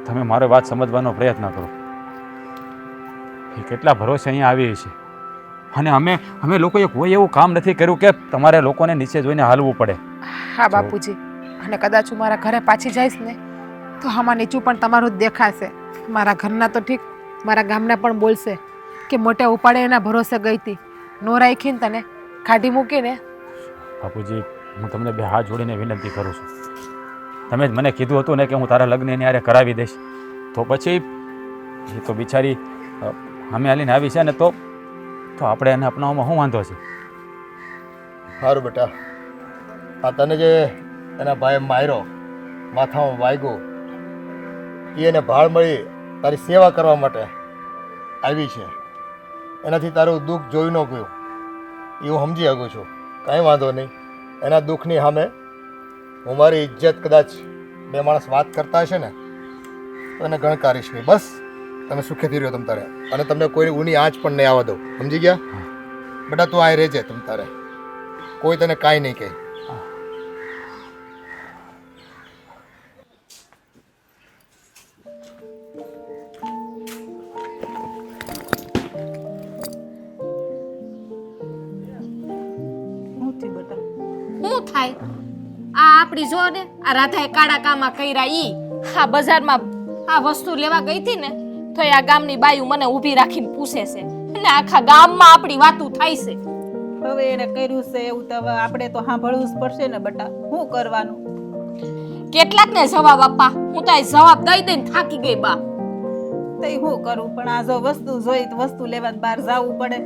તમે મારો વાત સમજવાનો પ્રયત્ન કરો. એ કેટલા ભરોસે અહીંયા આવી છે, અને અમે લોકોએ કોઈ એવું કામ નથી કર્યું કે તમારે લોકોને નીચે જોઈને હાલવું પડે. હા બાપુજી, અને કદાચ હું મારા ઘરે પાછી જઈશ ને તો આમાં નીચું પણ તમારું જ દેખાશે. મારા ઘરના તો ઠીક, મારા ગામના પણ બોલશે કે મોટે ઉપાડે એના ભરોસે ગઈ હતી, નો રાખીને તને કાઢી મૂકીને. બાપુજી, હું તમને બે હાથ જોડીને વિનંતી કરું છું. તમે જ મને કીધું હતું ને કે હું તારા લગ્ન એની હારે કરાવી દઈશ, તો પછી એ તો બિચારી અમે હાલીને આવી છે ને તો આપણે એને અપનાવવામાં શું વાંધો છે? સારું બેટા, આ તને જે એના ભાઈએ માર્યો, માથામાં વાગ્યો, એ એને ભાળ મળી તારી સેવા કરવા માટે આવી છે. એનાથી તારું દુઃખ જોઈ ન ગયું એ હું સમજી શકું છું. કાંઈ વાંધો નહીં. એના દુઃખની સામે હું મારી ઇજ્જત, કદાચ બે માણસ વાત કરતા હશે ને તો એને ગણકારીશ નહીં. બસ તમે સુખેથી રહ્યો તમ તારે, અને તમને કોઈ ઊની આંચ પણ નહીં આવવા દઉં. સમજી ગયા બેટા? તું આ રહેજે તમ તારે, કોઈ તને કાંઈ નહીં કહે. થાય? આ આપણી જો ને આ રાધાએ કાળા કામા કર્યા ઈ આ બજારમાં આ વસ્તુ લેવા ગઈ હતી ને તો આ ગામની બાયું મને ઊભી રાખીને પૂછે છે અને આખા ગામમાં આપણી વાતું થાય છે. હવે એને કર્યું છે એવું તો હવે આપણે તો સાંભળવું જ પડશે ને બટા. શું કરવાનું? કેટલાક ને જવાબ આપવા હું તો આ જવાબ દઈ દઈને થાકી ગઈ બા. તઈ શું કરું? પણ આ જો વસ્તુ જોઈ તો વસ્તુ લેવા બહાર જવું પડે.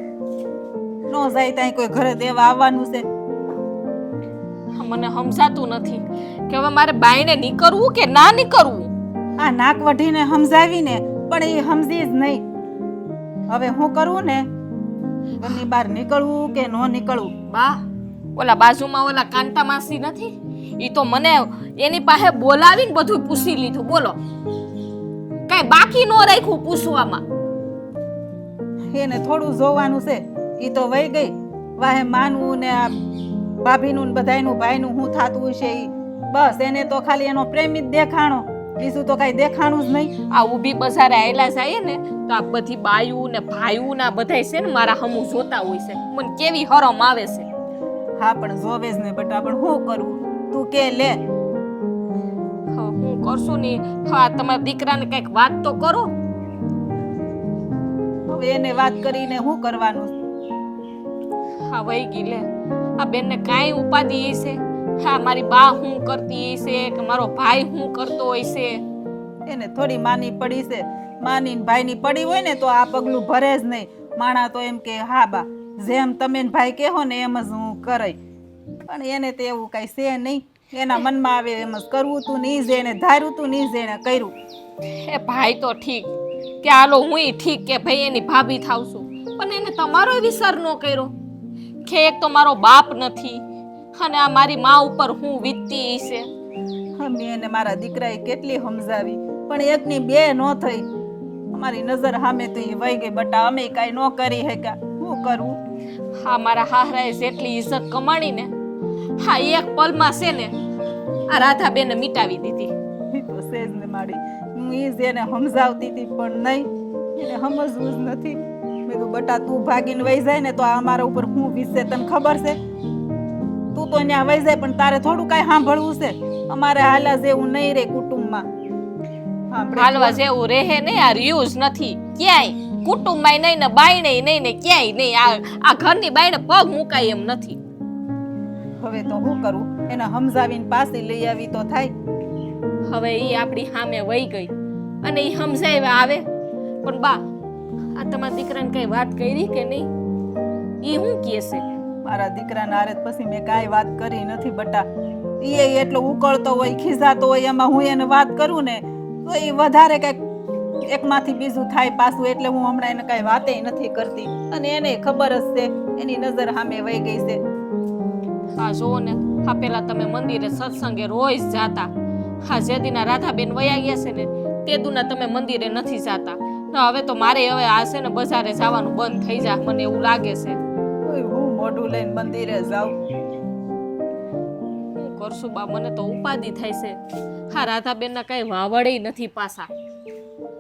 નો જાય ત્યાં કોઈ ઘરે દેવા આવવાનું છે. મને સમજાતું નથી કે હવે મારે બાઈને નીકળવું કે ના નીકળવું. આ નાક વઢીને સમજાવીને પણ એ સમજી જ નહીં. હવે હું કરવું ને ઘરની બહાર નીકળવું કે ન નીકળવું? બા ઓલા બાજુમાં ઓલા કાંતા માસી નથી ઈ તો મને એની પાસે બોલાવીને બધું પૂછી લીધું. બોલો કઈ બાકી નો રાખ્યું પૂછવામાં. એને થોડું જોવાનું છે. ઈ તો વહી ગઈ. વાહે માનવું ને આ ભાભીનું ને બધાયનું ભાઈનું શું થાતું છે ઈ બસ એને તો ખાલી એનો પ્રેમ જ દેખાણો. બીજું તો કઈ દેખાણું જ નહીં. આ ઊભી બજારે આયેલા જાય ને તો આ બધી બાયું ને ભાઈયું ના બધાય છે ને મારા હમું જોતા હોય છે. મને કેવી હરમ આવે છે. હા પણ જોવે જ ને બટા. પણ શું કરવું? તું કે લે. હવે હું કરશું ને હા તમારા દીકરાને કઈક વાત તો કરો. હવે એને વાત કરીને શું કરવાનું? હા વહી ગઈ લે. આ બેનને કાંઈ ઉપાધિ છે? હા મારી બા હું કરતી છે કે મારો ભાઈ હું કરતો હોય છે? એને થોડી માની પડી છે. માની ને ભાઈની પડી હોય ને તો આ પગલું ભરે જ નહીં. માણા તો એમ કે હા બા જેમ તમે ને ભાઈ કહો ને એમ જ હું કરાય. પણ એને તો એવું કઈ છે નહીં. એના મનમાં આવે એમ જ કરવું તું નહીં જ એને ધાર્યું તું નહીં જ એને કર્યું. એ ભાઈ તો ઠીક કે હાલો હુંય ઠીક કે ભાઈ એની ભાભી થાવ છું પણ એને તમારો વિચાર ન કર્યો કે એક તો મારો બાપ નથી અને આ મારી માં ઉપર હું વીતતી છે. મેં એને મારા દીકરાએ કેટલી સમજાવી પણ એકની બે ન થઈ. અમારી નજર સામે તો એ વહી ગઈ બટા. અમે કાંઈ ન કરી શક્યા. શું કરવું? હા મારા હાહરાએ જેટલી ઇજ્જત કમાણી ને હા એક પલમાં છે ને આ રાધાબેને મિટાવી દીધી. એ તો સેજ ને માડી. હું એ જ એને સમજાવતી હતી પણ નહીં. એને સમજવું જ નથી. મેં કીધું બટા તું ભાગીને વહી જાય ને તો આ અમારા ઉપર શું વીસશે તને ખબર છે? તું તો ત્યાં વહી જાય પણ તારે થોડું કાંઈ સાંભળવું છે? અમારે હાલા જેવું નહીં રે કુટુંબમાં. હાલવા જેવું રહે નહીં. આ રહ્યું જ નથી ક્યાંય. કુટુંબમાં નહીં ને બાયણે નહીં ને ક્યાંય નહીં. આ ઘરની બાયણે પગ મુકાય એમ નથી. હવે તો શું કરું? એને સમજાવીને પાછી લઈ આવી તો થાય. હવે ઈ આપણી સામે વહી ગઈ અને ઈ સમજાવ્યા આવે પણ બા આ તમારા દીકરાને કઈ વાત કરી કે નહીં? ઈ શું કહે છે? મારા દીકરાના હારે પછી મેં કાંઈ વાત કરી નથી બટા. એ એટલો ઉકળતો હોય ખીજાતો હોય એમાં હું એને વાત કરું ને તો એ વધારે કંઈક એકમાંથી બીજું થાય પાછું. એટલે હું હમણાં એને કાંઈ વાતે નથી કરતી અને એને ખબર જ છે. એની નજર સામે વહી ગઈ છે. હા જુઓ ને હા પેલા તમે મંદિરે સત્સંગે રોજ જાતા. હા જે દીના રાધાબેન વયા ગયા છે ને તે દુના તમે મંદિરે નથી જાતા. હવે તો મારે હવે આ છે ને બજારે જવાનું બંધ થઈ જાય મને એવું લાગે છે. હું મોઢું લઈને મંદિરે જાઉં? શું કરશું બા? મને તો ઉપાધિ થાય છે. હા રાધાબેનના કઈ વાવડે નથી પાછા.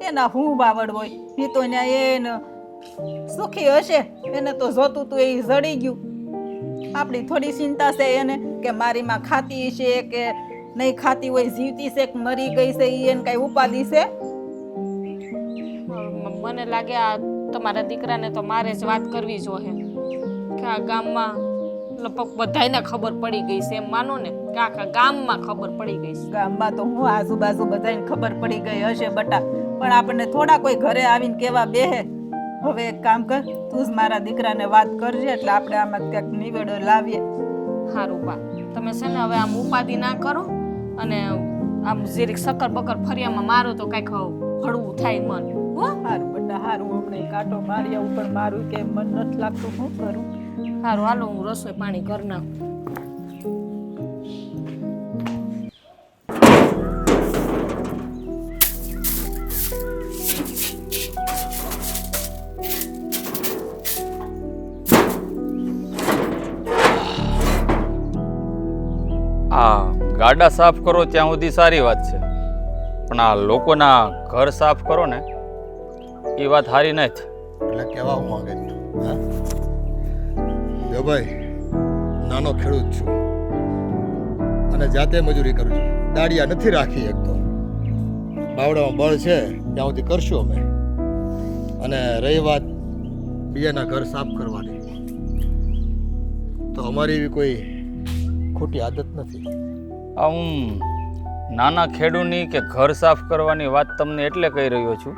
એના હું બાવડ હોય? એ તો ત્યાં એને સુખી હશે. એને તો જોતું તું એ જડી ગયું. આપણી થોડી ચિંતા છે એને કે મારી માં ખાતી છે કે નહીં ખાતી હોય, જીવતી છે કે મરી ગઈ છે. એને કઈ ઉપાધિ છે? મને લાગે આ તમારા દીકરાને તો મારે જ વાત કરવી જોઈએ કે આ ગામમાં લગભગ બધાયને ખબર પડી ગઈ છે. એમ માનો ને કે આખા ગામમાં ખબર પડી ગઈ છે. ગામમાં તો હું આજુબાજુ બધાને ખબર પડી ગઈ હશે બટા. પણ આપણને થોડા કોઈ ઘરે આવીને કેવા બેહે. હવે એક કામ કર, તું જ મારા દીકરાને વાત કરજે એટલે આપણે આમાં ક્યાંક નિવેડો લાવીએ. હારું બા તમે છે ને હવે આમ ઉપાધિ ના કરો અને આમ જીરીક શક્કર બકર ફરિયામાં મારો તો કઈક હળવું થાય મન. હારું બટા હારું. હમણાં કાંટો માર્યા ઉપર મારું કે મન નથી લાગતું. શું કરું? હારું હાલો હું રસોઈ પાણી કરી નાખું. આ ગાડા સાફ કરો ત્યાં સુધી સારી વાત છે પણ આ લોકોના ઘર સાફ કરો ને એ વાત સારી નથી. એટલે કહેવા હું માંગે છે હા જો ભાઈ નાનો ખેડૂત છું અને જાતે મજૂરી કરું છું. દાડિયા નથી રાખી એક તો. બાવડામાં બળ છે ત્યાં સુધી કરશું અમે. અને રહી વાત બીજાના ઘર સાફ કરવાની, તો અમારી એવી કોઈ ખોટી આદત નથી. આ હું નાના ખેડૂની કે ઘર સાફ કરવાની વાત તમને એટલે કહી રહ્યો છું,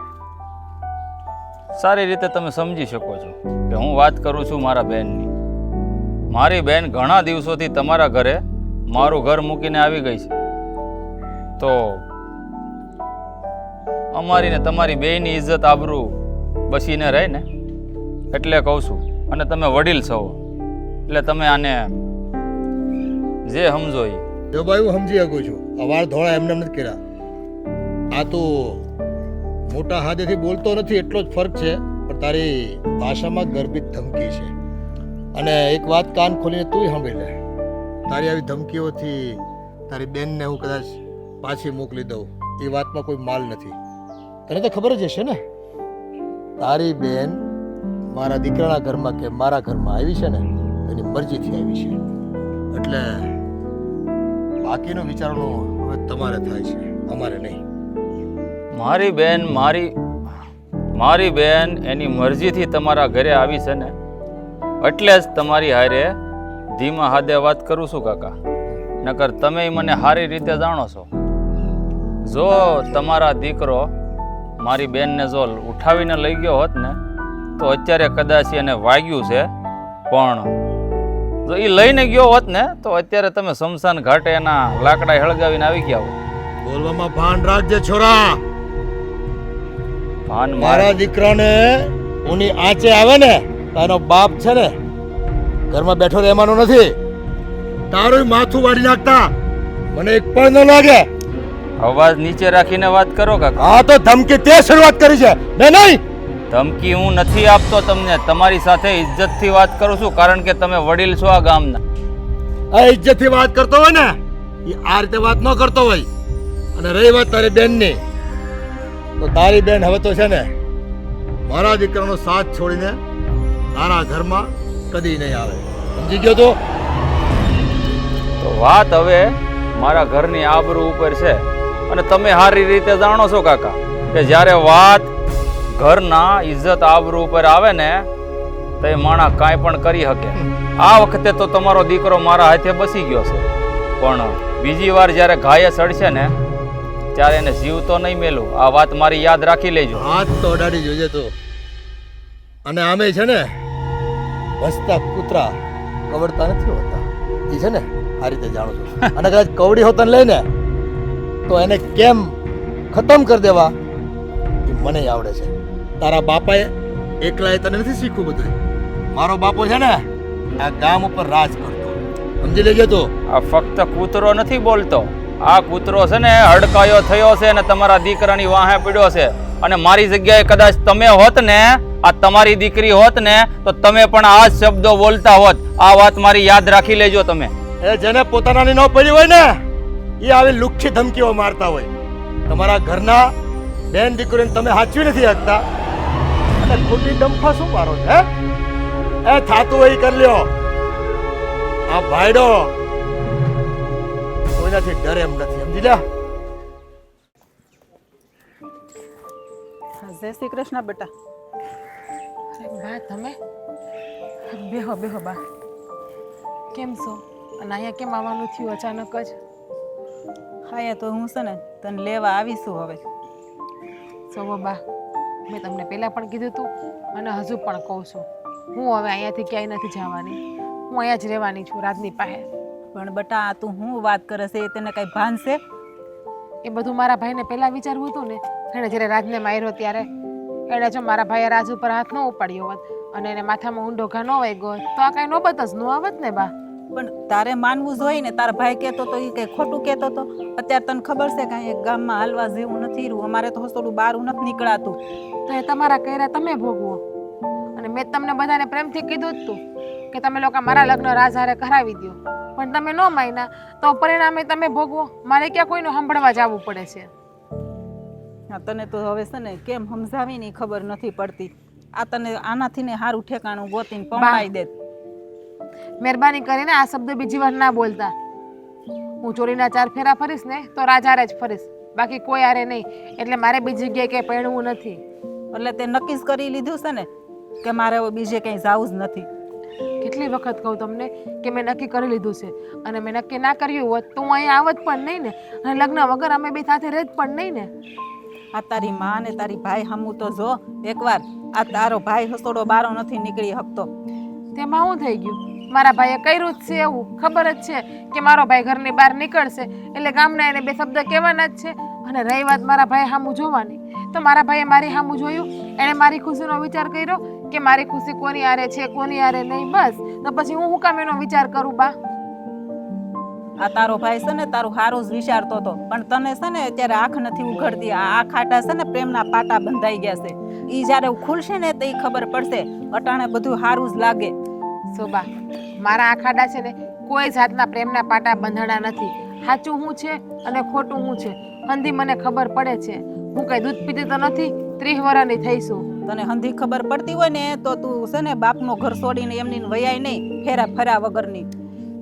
સારી રીતે તમે સમજી શકો છો કે હું વાત કરું છું મારા બહેનની. મારી બહેન ઘણા દિવસોથી તમારા ઘરે મારું ઘર મૂકીને આવી ગઈ છે, તો અમારી ને તમારી બેયની ઇજ્જત આબરૂ બચીને રહે ને એટલે કહું છું. અને તમે વડીલ છો એટલે તમે આને જે સમજો એ. જો ભાઈ હું સમજી શકું છું, આ વાળ ધોળા એમને એમ નથી કર્યા. આ તો મોટા હાથેથી બોલતો નથી એટલો જ ફરક છે, પણ તારી ભાષામાં ગર્ભિત ધમકી છે. અને એક વાત કાન ખોલીને તું સાંભળી લે, તારી આવી ધમકીઓથી તારી બેનને હું કદાચ પાછી મોકલી દઉં એ વાતમાં કોઈ માલ નથી. તને તો ખબર જ હશે ને, તારી બેન મારા દીકરાના ઘરમાં કે મારા ઘરમાં આવી છે ને એની મરજીથી આવી છે. એટલે બાકીનો વિચારવાનું હવે તમારે થાય છે, અમારે નહીં. મારી બેન એની મરજીથી તમારા ઘરે આવી છે ને એટલે જ તમારી હારે ધીમા હાદે વાત કરું છું કાકા. નકર તમે મને સારી રીતે જાણો છો. જો તમારા દીકરો મારી બેનને જો ઉઠાવીને લઈ ગયો હોત ને તો અત્યારે કદાચ એને વાગ્યું છે, પણ જો એ લઈને ગયો હોત ને તો અત્યારે તમે શમશાન ઘાટે એના લાકડા હળગાવીને આવી ગયા હોત. બોલવામાં ભાન રાખજે છોરા. ભાન મારા દીકરાને ઉની આંચે આવે ને તારો બાપ છે ને ઘરમાં બેઠો રહેવાનો નથી. તારું માથું વાળી નાખતા મને એક પણ ન લાગે. અવાજ નીચે રાખીને વાત કરો કાકા. હા તો ધમકી તે શરૂઆત કરી છે ને? નહીં, ધમકી હું નથી આપતો તમને, તમારી સાથે ઇજ્જતથી વાત કરું છું, કારણ કે તમે વડીલ છો આ ગામના. આ ઇજ્જતથી વાત કરતો હોય ને એ આ રીતે વાત ન કરતો હોય. અને રહી વાત તારી બેનની, તો તારી બેન હવે તો છે ને મારા દીકરાનો સાથ છોડીને તારા ઘરમાં કદી નહીં આવે. સમજી ગયો તો? તો વાત હવે મારા ઘરની આબરૂ ઉપર છે. અને તમે સારી રીતે જાણો છો કાકા કે જ્યારે વાત ઘરના ઇજ્જત આબરૂ ઉપર આવે ને તો એ માણસ કાંઈ પણ કરી શકે. આ વખતે તો તમારો દીકરો મારા હાથે બસી ગયો છે, પણ બીજી વાર જ્યારે ઘાયે સડશે ને ત્યારે એને જીવ તો નહીં મેલું. આ વાત મારી યાદ રાખી લેજો. હાથ તો અડાડી જોજે તો. અને આમે છે ને વસતા કૂતરા કવડતા નથી હોતા, એ છે ને આ રીતે જાણો છો. અને કદાચ કવડી હોતા લઈને તો એને કેમ ખતમ કરી દેવા એ મને આવડે છે. તારા બાપાએ એકલાએ તને નથી શીખવું બધું. મારો બાપો છે ને આ ગામ ઉપર રાજ કરતો, સમજી લેજે તો. આ ફક્ત કૂતરો નથી બોલતો, આ કૂતરો છે ને હડકાયો થયો છે અને તમારા દીકરાની વાહે પડ્યો છે. અને મારી જગ્યાએ કદાચ તમે હોત ને, આ તમારી દીકરી હોત ને, તો તમે પણ આ જ શબ્દો બોલતા હોત. આ વાત મારી યાદ રાખી લેજો તમે. એ જેને પોતાનાની ન પડી હોય ને એ આવી લુખ્ખી ધમકીઓ મારતા હોય. તમારા ઘરના બેન દીકરીને તમે હાચવી નથી શકતા અને ખોટી ડંફા શું મારો છે? એ થાતું હોય કરી લ્યો. આ ભાઈડો કોઈનાથી ડરે એમ નથી, સમજી લ્યા. જય શ્રી કૃષ્ણ બેટા. અરે બા, તમે બેહો બેહો બા. કેમ છો? અને અહીંયા કેમ આવવાનું થયું અચાનક જ? હા તો હું છે ને તને લેવા આવીશું હવે. સો બા, મેં તમને પહેલાં પણ કીધું હતું અને હજુ પણ કહું છું, હું હવે અહીંયાથી ક્યાંય નથી જવાની. હું અહીંયા જ રહેવાની છું રાજની પાસે. પણ બેટા આ તું હું વાત કરે છે એ તને કઈ ભાન છે? એ બધું મારા ભાઈને પહેલાં વિચારવું હતું ને. એણે જ્યારે રાજને માર્યો ત્યારે એણે જો મારા ભાઈએ રાજ ઉપર હાથ ન ઉપાડ્યો હોત અને એને માથામાં ઊંડો ઘા ન વાગ્યો હોત તો આ કાંઈ નોબત જ ન આવત ને બા. પણ તારે માનવું જોઈએ ને. તારા ભાઈ કહેતો તો એ કઈ ખોટું કહેતો તો? અત્યારે તને ખબર છે કાંઈ એક ગામમાં હાલવા જેવું નથી રહ્યું. અમારે તો હસોડું બહાર નથી નીકળાતું. તો એ તમારા કર્યા તમે ભોગવો. અને મેં તમને બધાને પ્રેમથી કીધું જ તું કે તમે લોકો મારા લગ્ન રાજ હારે કરાવી દો, પણ તમે ન માન્યા તો પરિણામે તમે ભોગવો. મારે ક્યાં કોઈનું સાંભળવા જવું પડે છે? હા તને તો હવે છે ને કેમ સમજાવી ની ખબર નથી પડતી. આ તને આનાથી ને સારું ઠેકાણું ગોતીને પમાઈ દે. મહેરબાની કરીને આ શબ્દ બીજી વાર ના બોલતા. હું ચોરીના 4 ફેરા ફરીશ ને તો રાજારે જ ફરીશ, બાકી કોઈ આરે નહીં. એટલે મારે બીજી જગ્યાએ ક્યાંય પરણવું નથી. એટલે તે નક્કી જ કરી લીધું છે ને કે મારે હવે બીજે ક્યાંય જાવું જ નથી? કેટલી વખત કહું તમને કે મેં નક્કી કરી લીધું છે, અને મેં નક્કી ના કર્યું હોત તો હું અહીંયા આવત પણ નહીં ને, અને લગ્ન વગર અમે બે સાથે રહેત પણ નહીં ને. આ તારી માં ને તારી ભાઈ હમું તો જો એકવાર, આ તારો ભાઈ હસોડો બારો નથી નીકળી શકતો. તેમાં શું થઈ ગયું? મારા ભાઈએ કર્યું જ છે એવું, ખબર જ છે કે મારો ભાઈ ઘરની બહાર નીકળશે એટલે ગામના એને 2 શબ્દ કહેવાના જ છે. અને રહી વાત મારા ભાઈ સામું જોવાની, તો મારા ભાઈએ મારી સામું જોયું, એણે મારી ખુશીનો વિચાર કર્યો કે મારી ખુશી કોની આરે છે કોની આરે નહીં, બસ. તો પછી હું શું કામ એનો વિચાર કરું બા? આ તારો ભાઈ છે ને તારું સારું જ વિચારતો હતો, પણ તને છે ને અત્યારે આંખ નથી ઉઘડતી. આ આંખ આટા છે ને પ્રેમના પાટા બંધાઈ ગયા છે. ઈ જ્યારે ખુલશે ને તો ઈ ખબર પડશે. અટાણે બધું સારું જ લાગે. સોબા, મારા આખાડા છે ને કોઈ જાતના પ્રેમના પાટા બંધાણા નથી. સાચું શું છે અને ખોટું શું છે હંધી મને ખબર પડે છે. હું કઈ દૂધ પીતી તો નથી, 30 વર્ષની થઈશું. તને હંધી ખબર પડતી હોય ને તો તું છે ને બાપનો ઘર છોડીને એમની વયાય નહીં ફેરા ફરા વગરની.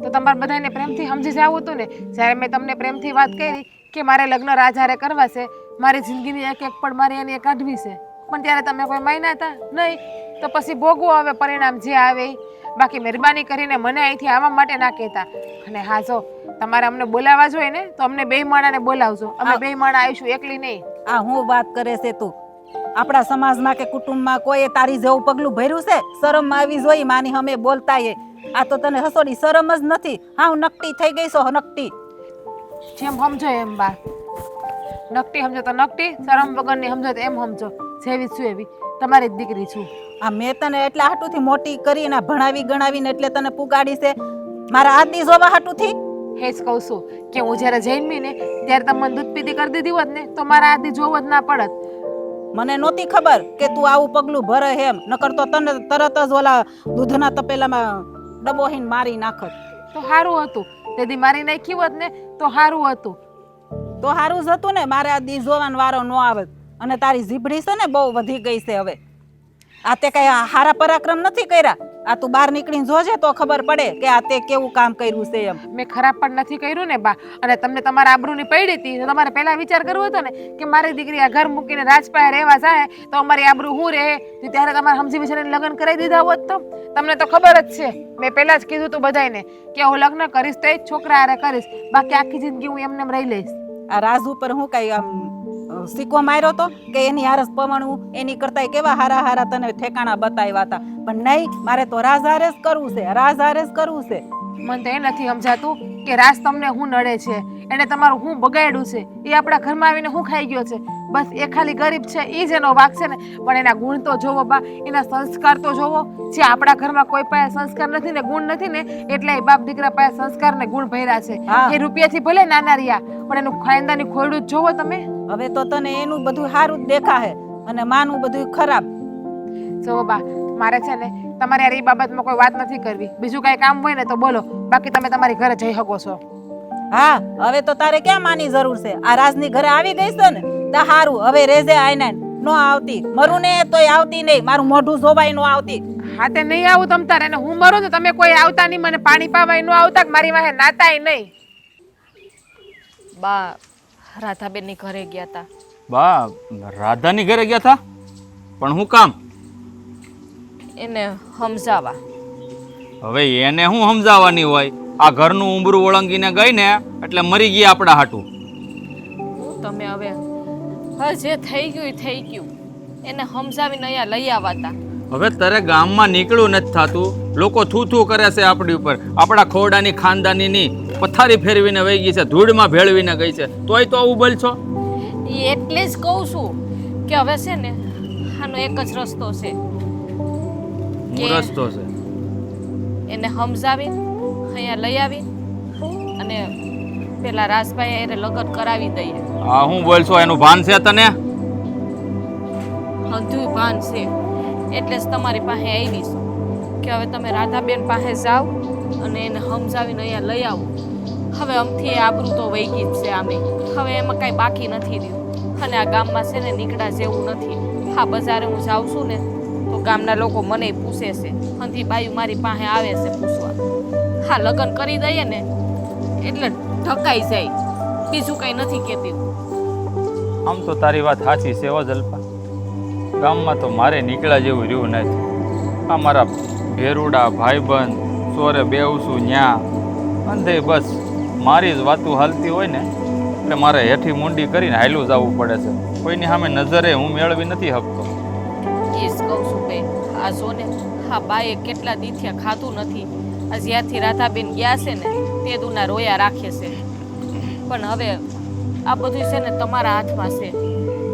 તો તમારે બધાને પ્રેમથી સમજી જવું હતું ને. જ્યારે મેં તમને પ્રેમથી વાત કરી કે મારે લગ્ન રાજારે કરવા છે, મારી જિંદગીની એક પળ મારે એની કાઢવી છે, પણ ત્યારે તમે કોઈ માન્યા હતા નહીં. તો પછી ભોગવું આવે પરિણામ જે આવે ઈ. બાકી મહેરબાની કરીને મને અહીંથી આવવા માટે ના કહેતા. અને હા જો તમારે અમને બોલાવવા જોઈએ ને તો અમને 2 માણાને બોલાવજો. અમે 2 માણા આવીશું, એકલી નહીં. આ હું વાત કરે છે તું? આપણા સમાજમાં કે કુટુંબમાં કોઈ તારી જેવું પગલું ભર્યું છે? શરમ આવી જોઈ માની અમે બોલતા એ. આ તો તને હસોડી શરમ જ નથી. હા હું નકટી થઈ ગઈ છો, નકટી. જેમ સમજો એમ બા. નકટી સમજો તો નકટી, શરમ વગરની સમજો તો એમ સમજો. જેવી છું એવી તમારી જ દીકરી છું. આ મેં તને એટલા હાટુથી મોટી કરીને ભણાવી ગણાવીને એટલે તને પુગાડી છે મારા આદિ જોવા હાટુથી? હે જ કહું છું કે હું જ્યારે જન્મી ને ત્યારે તમે મને દૂધ પીતી કરી દીધી હોત ને તો મારા આદિ જોવો જ ના પડત. મને નહોતી ખબર કે તું આવું પગલું ભરે એમ, નકર તો તને તરત જ ઓલા દૂધના તપેલામાં ડબોહીને મારી નાખત. તો સારું હતું, તેથી મારી નાખી હોત ને તો સારું હતું. તો સારું જ હતું ને, મારે આ દી જોવાનો વારો ન આવે. અને તારી જીભડી છે ને બહુ વધી ગઈ છે હવે. આ તે કઈ હારા પરાક્રમ નથી કર્યા. આ તું બહાર નીકળીને જોજે તો ખબર પડે કે આ તે કેવું કામ કર્યું છે એમ. મેં ખરાબ પણ નથી કર્યું ને બા. અને તમને તમારા આબરૂની પડી હતી તો તમારે પહેલા વિચાર કરવો હતો ને કે મારી દીકરી આ ઘર મૂકીને રાજપાએ રહેવા જાય તો અમારી આબરૂ શું રહે. ત્યારે તમારે સમજી વિચારીને લગ્ન કરાવી દીધા હોત તો તમને તો ખબર જ છે. મેં પહેલા જ કીધું તું બધાને કે હું લગ્ન કરીશ તો એ જ છોકરા હારે કરીશ, બાકી આખી જિંદગી હું એમને રહી લઈશ. આ રાજ ઉપર હું કઈ આમ સિક્કો માર્યો તો કે એની હારસ પવણવું, એની કરતા કેવા હારા હારા તને ઠેકાણા બતાવ્યા હતા. પણ નહીં, મારે તો રાજ હારે જ કરવું છે, રાજ હારે જ કરવું છે. મને તો એ નથી સમજાતું કે રાજ તમને શું નડે છે, એને તમારું શું બગાડ્યું છે, એ આપણા ઘરમાં આવીને શું ખાઈ ગયો છે. બસ એ ખાલી ગરીબ છે એ જ એનો વાંક છે ને, પણ એના ગુણ તો જોવો બા, એના સંસ્કાર તો જોવો. જે આપણા ઘરમાં કોઈ પાસે સંસ્કાર નથી ને ગુણ નથી ને, એટલે એ બાપ દીકરા પાસે સંસ્કાર ને ગુણ ભર્યા છે. એ રૂપિયાથી ભલે નાના રહ્યા પણ એનું ખાનદાની ખોયડું જ જોવો તમે. હવે તો તને એનું બધું સારું જ દેખાશે અને માનું બધું ખરાબ. જોવો બા, મારે છે ને તમારે યાર એ બાબતમાં કોઈ વાત નથી કરવી. બીજું કાંઈ કામ હોય ને તો બોલો, બાકી તમે તમારી ઘરે જઈ શકો છો. હા, હવે તો તારે ક્યાં માની જરૂર છે? આ રાજની ઘરે આવી ગઈ છે ને તા હારું. હવે રેજે આઈને નો આવતી, મરું ને તોય આવતી નહીં, મારું મોઢું જોવાય નો આવતી. હા તે નહીં આવું તમ તારે, ને હું મરું તો તમે કોઈ આવતા નહીં, મને પાણી પાવાય નો આવતા, મારી વાહે નાતાય નહીં. બા રાધાબેનની ઘરે ગયા હતા. બા રાધાની ઘરે ગયા હતા? પણ હું કામ? એને સમજાવા. હવે એને શું સમજાવવાની હોય? આ ઘરનું ઉંબરું ઓળંગીને ગઈ ને એટલે મરી ગયા આપણા હાટું. તમે હવે જે થઈ ગયું એ થઈ ગયું, એને સમજાવીને અહીંયા લઈ આવતા. હવે તારે ગામમાં નીકળવું નથી થતું, લોકો થૂ થૂ કરે છે આપણી ઉપર. આપણા ખોરડાની ખાનદાનીની પથારી ફેરવીને વહી ગઈ છે, ધૂળમાં ભેળવીને ગઈ છે, તોય તો આવું બોલ છો? એટલે જ કહું છું કે હવે છે ને આનો એક જ રસ્તો છે શું રસ્તો છે? એને સમજાવી અહીંયા લઈ આવી અને પેલા રાજભાઈ એને લગ્ન કરાવી દઈએ. આ હું બોલ છો? એનું ભાન છે તને? હંધુય ભાન છે, એટલે જ તમારી પાસે આવી છું કે હવે તમે રાધાબેન પાસે જાઓ અને એને સમજાવીને અહીંયા લઈ આવો. હવે અમથી આબરૂ તો વહી ગઈ જ છે આમે, હવે એમાં કાંઈ બાકી નથી રહ્યું. અને આ ગામમાં છે ને નીકળા જેવું નથી. હા, બજારે હું જાઉં છું ને તો ગામના લોકો મને પૂછે છે, હંધી બાયું મારી પાસે આવે છે પૂછવા. હા, લગ્ન કરી દઈએ ને એટલે ઢકાઈ જાય. બીજું કંઈ નથી કહેતી. આમ તો તારી વાત સાચી છે હો જલ્પા. ગામમાં તો મારે નીકળ્યા જેવું રહ્યું નથી. આ મારા ભેરુડા ભાઈબંધ સોરે બેવશું ન્યા અંધે બસ મારી જ વાતું હાલતી હોય ને એટલે મારે હેઠી મૂંડી કરીને હાયલું જવું પડે છે. કોઈની સામે નજરે હું મેળવી નથી શકતો. એ જ કહું છું બેન. આ જો ને હા બાએ કેટલા દીથિયા ખાધું નથી. આ જ્યારથી રાધાબેન ગયા છે ને તે દુના રોયા રાખે છે. પણ હવે આ બધું છે ને તમારા હાથમાં છે.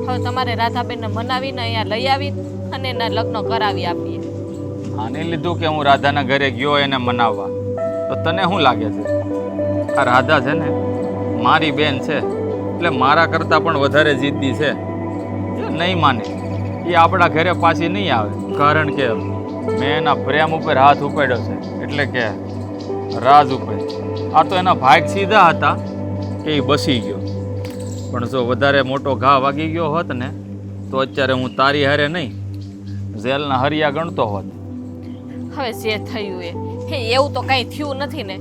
હવે તમારે રાધાબેનને મનાવીને અહીંયા લઈ આવી અને એના લગ્ન કરાવી આપીએ. આને લીધું કે હું રાધાના ઘરે ગયો એને મનાવવા, તો તને શું લાગે છે? આ રાધા છે ને મારી બેન છે એટલે મારા કરતાં પણ વધારે જીદ્દી છે. જો નહીં માને એ આપણા ઘરે પાછી નહીં આવે, કારણ કે મેં એના પ્રેમ ઉપર હાથ ઉપાડ્યો છે, એટલે કે રાજ ઉપર. આ તો એના ભાગ સીધા હતા કે એ બસી ગયો. પણ જો વધારે મોટો ઘા વાગી ગયો હોત ને તો અત્યારે હું તારી હારે નહીં જેલના હરિયા ગણતો હોત. હવે જે થયું એ એવું તો કાંઈ થયું નથી ને,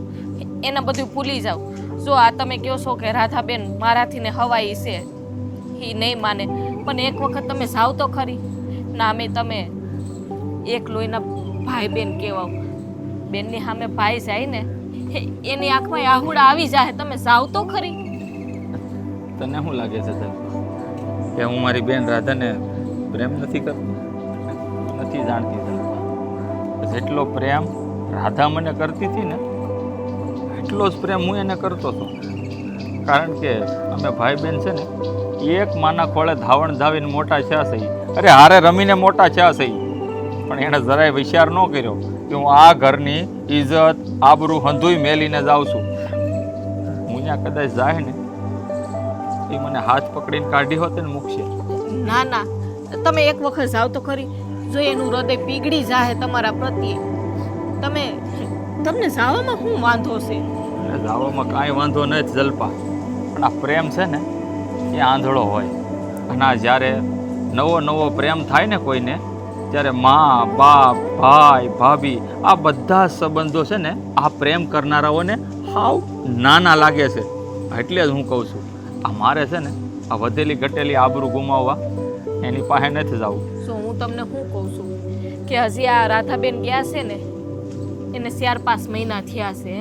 એને બધું ભૂલી જાઓ. જો આ તમે કહો છો કે રાધાબેન મારાથી ને હવાઈ છે, એ નહીં માને. પણ એક વખત તમે જાઓ તો ખરી. ના અમે તમે એક લોહીના ભાઈ બેન કહેવાઓ. બેનની સામે ભાઈ જાય ને એની આંખમાં આહુડા આવી જાય. તમે જાઓ તો ખરી. તને શું લાગે છે કે હું મારી બેન રાધાને પ્રેમ નથી કરતો? નથી જાણતી તને. જેટલો પ્રેમ રાધા મને કરતી હતી ને એટલો જ પ્રેમ હું એને કરતો હતો. કારણ કે અમે ભાઈ બેન છે ને એક માના ખોળે ધાવણ ધાવીને મોટા થયા છે. અરે હારે રમીને મોટા થયા છે. પણ એણે જરાય વિચાર ન કર્યો કે હું આ ઘરની ઇજ્જત આબરૂ હંધુય મેલીને જાઉં છું. હું ત્યાં કદાચ જાય ને એ મને હાથ પકડીને કાઢી હોત ને મૂકશે. ના ના, તમે એક વખત જાઓ તો ખરી. જો એનું હૃદય પીગળી જાય તમારા પ્રત્યે, તમને જાવામાં શું વાંધો છે? એટલે જાવામાં કાંઈ વાંધો નથી જલ્પા, પણ આ પ્રેમ છે ને એ આંધળો હોય. અને આ જ્યારે નવો નવો પ્રેમ થાય ને કોઈને, ત્યારે મા બાપ ભાઈ ભાભી આ બધા સંબંધો છે ને આ પ્રેમ કરનારાઓને હાવ નાના લાગે છે. એટલે જ હું કહું છું આ મારે છે ને આ વધેલી ઘટેલી આબરૂ ગુમાવવા એની પાસે નથી જવું. તો હું તમને શું કહું છું કે હજી આ રાધાબેન ગયા છે ને એને 4-5 મહિના થયા છે.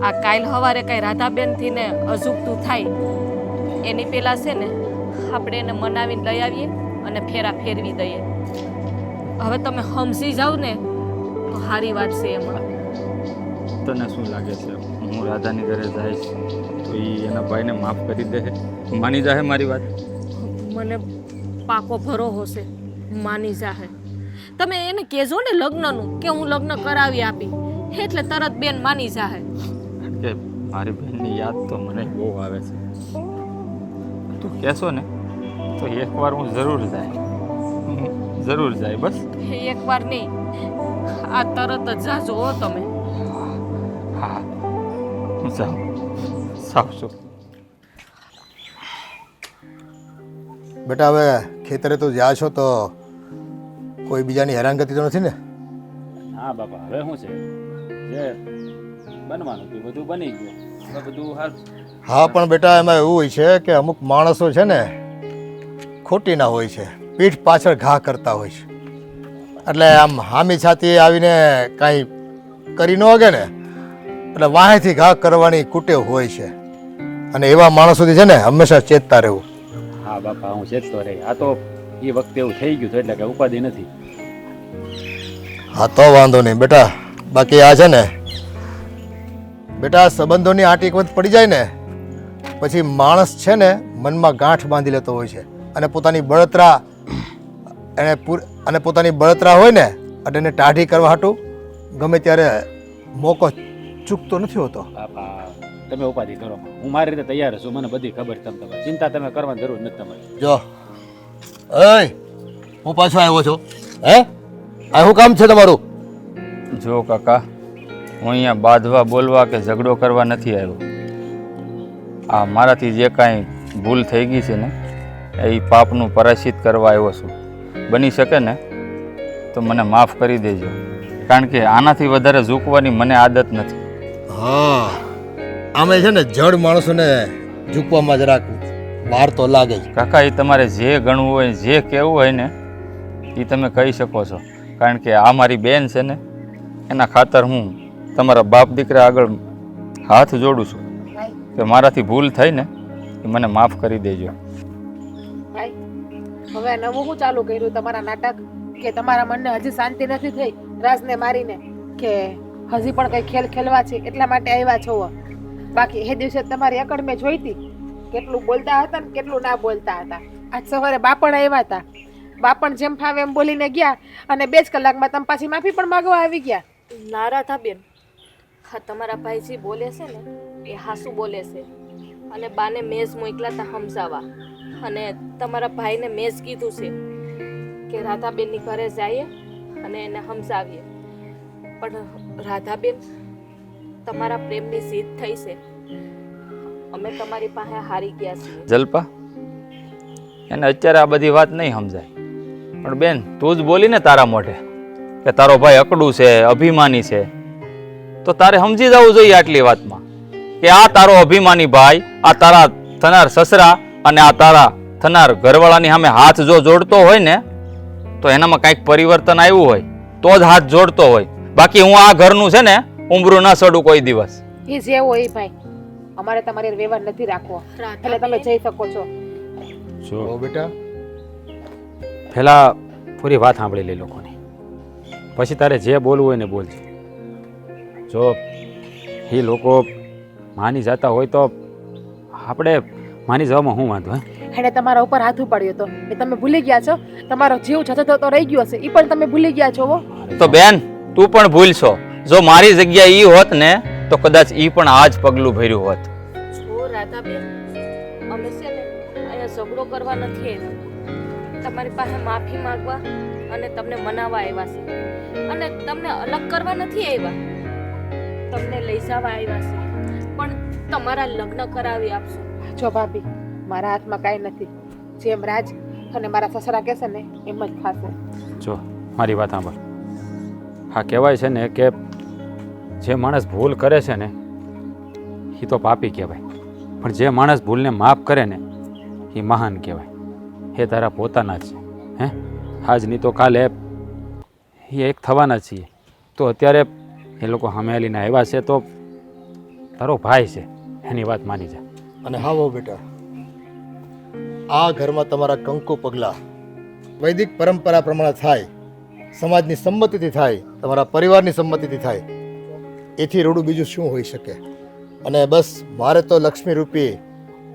આ કાલ સવારે કાંઈ રાધાબેનથી ને અજુગતું થાય એની પહેલાં છે ને આપણે એને મનાવીને લઈ આવીએ અને ફેરા ફેરવી દઈએ. હવે તમે સમજી જાઓ ને તો સારી વાત છે એમાં. તને શું લાગે છે હું રાધાની ઘરે જઈશ તો એ એના ભાઈને માફ કરી દે? માની જાહે મારી વાત? મને પાકો ભરોસો છે માની જાહે. તમે એને કહેજો ને લગ્નનું કે હું લગ્ન કરાવી આપી, એટલે તરત બેન માની જાહે. કે મારી બહેનની યાદ તો મને બહુ આવે છે. તું કહેશો ને તો એકવાર હું જરૂર જાય બસ. એકવાર નહીં, આ તરત જ જાજો હો તમે. હા હું સાવ છું. બેટા હવે ખેતરે તો જ્યાં છો તો કોઈ બીજાની હેરાનગતિ તો નથી ને? હા બાપા, હવે શું છે, જે બનવાનું હતું બધું બની ગયું, હવે બધું સારું. હા પણ બેટા એમાં એવું હોય છે કે અમુક માણસો છે ને ખોટી ના હોય છે, પીઠ પાછળ ઘા કરતા હોય છે. એટલે આમ હામી છાતી આવીને કાંઈ કરી ન વગે ને એટલે વાહેથી ઘા કરવાની કુટેવ હોય છે. અને એવા માણસોથી છે ને હંમેશા ચેતતા રહેવું. હા બાપા, હું ચેતતો રહી. આ તો એ વખતે એવું થઈ ગયું હતું એટલે કે ઉપાધિ નથી. હા તો વાંધો નહીં બેટા. બાકી આ છે ને બેટા સંબંધોની આંટી એક વખત પડી જાય ને પછી માણસ છે ને મનમાં ગાંઠ બાંધી લેતો હોય છે અને પોતાની બળતરા પોતાની બળતરા હોય ને એટલે એને ટાઢી કરવા હાટું ગમે ત્યારે મોકો ચૂકતો નથી હોતો. બાપા તમે ઉપાધિ કરો, હું મારી રીતે તૈયાર છું, મને બધી ખબર છે. તમારે ચિંતા તમે કરવાની જરૂર નથી તમારી. જો એય હું પાછો આવ્યો છું. હે આ શું કામ છે તમારું? જો કાકા, હું અહીંયા બાંધવા બોલવા કે ઝઘડો કરવા નથી આવ્યો. આ મારાથી જે કાંઈ ભૂલ થઈ ગઈ છે ને એ પાપનું પ્રાયશ્ચિત કરવા આવ્યો છું. બની શકે ને તો મને માફ કરી દેજો, કારણ કે આનાથી વધારે ઝૂકવાની મને આદત નથી. હા આમે છે ને જડ માણસોને ઝૂકવામાં જરાક વાર તો લાગે જ. કાકા એ તમારે જે ગણવું હોય જે કહેવું હોય ને એ તમે કહી શકો છો, કારણ કે આ મારી બેન છે ને એના ખાતર હું તમારા બાપ દીકરા આગળ હાથ જોડું છું ભાઈ કે મારાથી ભૂલ થઈ ને એ મને માફ કરી દેજો. ભાઈ હવે આ નવું શું ચાલુ કર્યું તમારા નાટક? કે તમારા મનને હજી શાંતિ નથી થઈ રાજને મારીને, કે હજી પણ કઈ ખેલ ખેલવા છે એટલા માટે આવ્યા છો? બાકી એ દિવસે તમારી અકડ મેં જોઈ હતી, કેટલું બોલતા હતા ને કેટલું ના બોલતા હતા. આજ સવારે બાપણ આવ્યા હતા, બાપણ જેમ ફાવે એમ બોલીને ગયા અને 2 જ કલાકમાં તમે પાછી માફી પણ માંગવા આવી ગયા. ના રાધાબેન, હા તમારા ભાઈ જે બોલે છે ને એ હાસુ બોલે છે. અને બાને મેં જ મોકલા હતા સમજાવવા, અને તમારા ભાઈને મેં જ કીધું છે કે રાધાબેનની ઘરે જઈએ અને એને સમજાવીએ. પણ રાધાબેન, તમારા પ્રેમની જીત થઈ છે. અમે તમારી પાસે હારી ગયા છીએ. જલ્પા, એને અત્યારે આ બધી વાત નહીં સમજાય, પણ બેન તું જ બોલી ને તારા મોઢે કે તારો ભાઈ અકડું છે, અભિમાની છે, તો તારે સમજી જવું જોઈએ આટલી વાતમાં કે આ તારો અભિમાની ભાઈ, આ તારા થનાર સસરા અને આ તારા થનાર ઘરવાળાની સામે હાથ જો જોડતો હોય ને તો એનામાં કંઈક પરિવર્તન આવ્યું હોય તો જ હાથ જોડતો હોય. બાકી હું આ ઘરનું છે ને ઉંબરું ન સડું કોઈ દિવસ. એ જે હોય ભાઈ, અમારે તમારે વ્યવહાર નથી રાખવો, એટલે તમે જઈ શકો છો. જો ઓ બેટા, પહેલાં પૂરી વાત સાંભળી લે લોકોની, પછી તારે જે બોલવું હોય ને બોલજે. જો એ લોકો માની જતા હોય તો આપણે માની જવામાં શું વાંધો? એણે તમારા ઉપર હાથ ઉપાડ્યો હતો એ તમે ભૂલી ગયા છો? તમારો જીવ જતો તો રહી ગયો હશે એ પણ તમે ભૂલી ગયા છો? તો બેન તું પણ ભૂલશો. જો મારી જગ્યા ઈ હોત ને તો કદાચ ઈ પણ આ જ પગલું ભર્યું હોત. જો રાધાબેન, અમે છે ને અહીંયા ઝઘડો કરવા નથી આવ્યા, તમારી પાસે માફી માંગવા અને તમને મનાવવા આવ્યા છે. અને તમને અલગ કરવા નથી આવ્યા, તમને લઈ જવા આવ્યા છે. પણ તમારા લગ્ન કરાવી આપશો. જો ભાભી, મારા હાથમાં કાંઈ નથી. જેમ રાજ અને મારા સસરા કહેશે ને એમ જ થશે. જો મારી વાત સાંભળ. હા, કહેવાય છે ને કે જે માણસ ભૂલ કરે છે ને એ તો પાપી કહેવાય, પણ જે માણસ ભૂલને માફ કરે ને એ મહાન કહેવાય. એ તારા પોતાના જ છે. હે, આજ નહીં તો કાલે એ એક થવાના છીએ. તો અત્યારે એ લોકો સામે હાલીને આવ્યા છે તો તારો ભાઈ છે, એની વાત માની જા. અને હા વો બેટા, આ ઘરમાં તમારા કંકુ પગલાં વૈદિક પરંપરા પ્રમાણે થાય, સમાજની સંમતિથી થાય, તમારા પરિવારની સંમતિથી થાય, એથી રૂડું બીજું શું હોઈ શકે? અને બસ મારે તો લક્ષ્મી રૂપી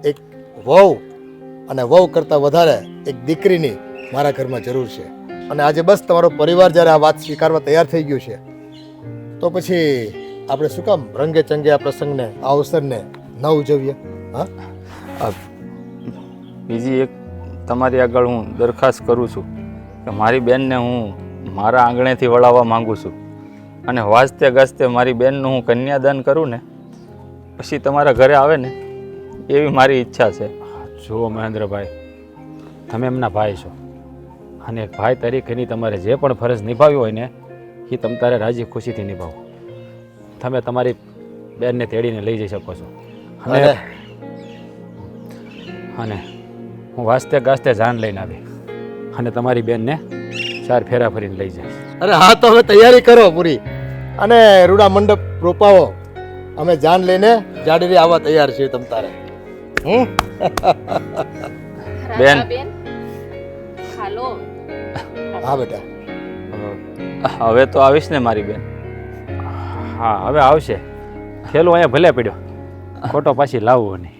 એક વહુ અને વહુ કરતાં વધારે એક દીકરીની મારા ઘરમાં જરૂર છે. અને આજે બસ તમારો પરિવાર જ્યારે આ વાત સ્વીકારવા તૈયાર થઈ ગયું છે તો પછી આપણે શું કામ રંગે ચંગે આ પ્રસંગને, આ અવસરને ન ઉજવીએ? હા, બીજી એક તમારી આગળ હું દરખાસ્ત કરું છું કે મારી બેનને હું મારા આંગણેથી વળાવવા માંગુ છું. અને વાજતે ગાજતે મારી બેનનું હું કન્યાદાન કરું ને પછી તમારા ઘરે આવે ને એવી મારી ઈચ્છા છે. જુઓ મહેન્દ્રભાઈ, તમે એમના ભાઈ છો અને એક ભાઈ તરીકેની તમારે જે પણ ફરજ નિભાવી હોય ને એ તમે તારે રાજી ખુશીથી નિભાવો. તમે તમારી બેનને તેડીને લઈ જઈ શકો છો. અને હું વાસ્તે ગાસ્તે જાન લઈને આવી અને તમારી બેનને 4 ફેરા ફરીને લઈ જાય. અરે હા, તો હવે તૈયારી કરો પૂરી અને રૂડા મંડપ રોપાવો. અમે જાન લઈને જાડેરી આવવા તૈયાર છીએ તમ તારે. બેન. રાધાબેન, હાલો. હા બેટા, હવે તો આવીશ ને મારી બેન? હા, હવે આવશે. થેલું અહીંયા ભલે પડ્યો, ખોટો પાછી લાવવો નહીં.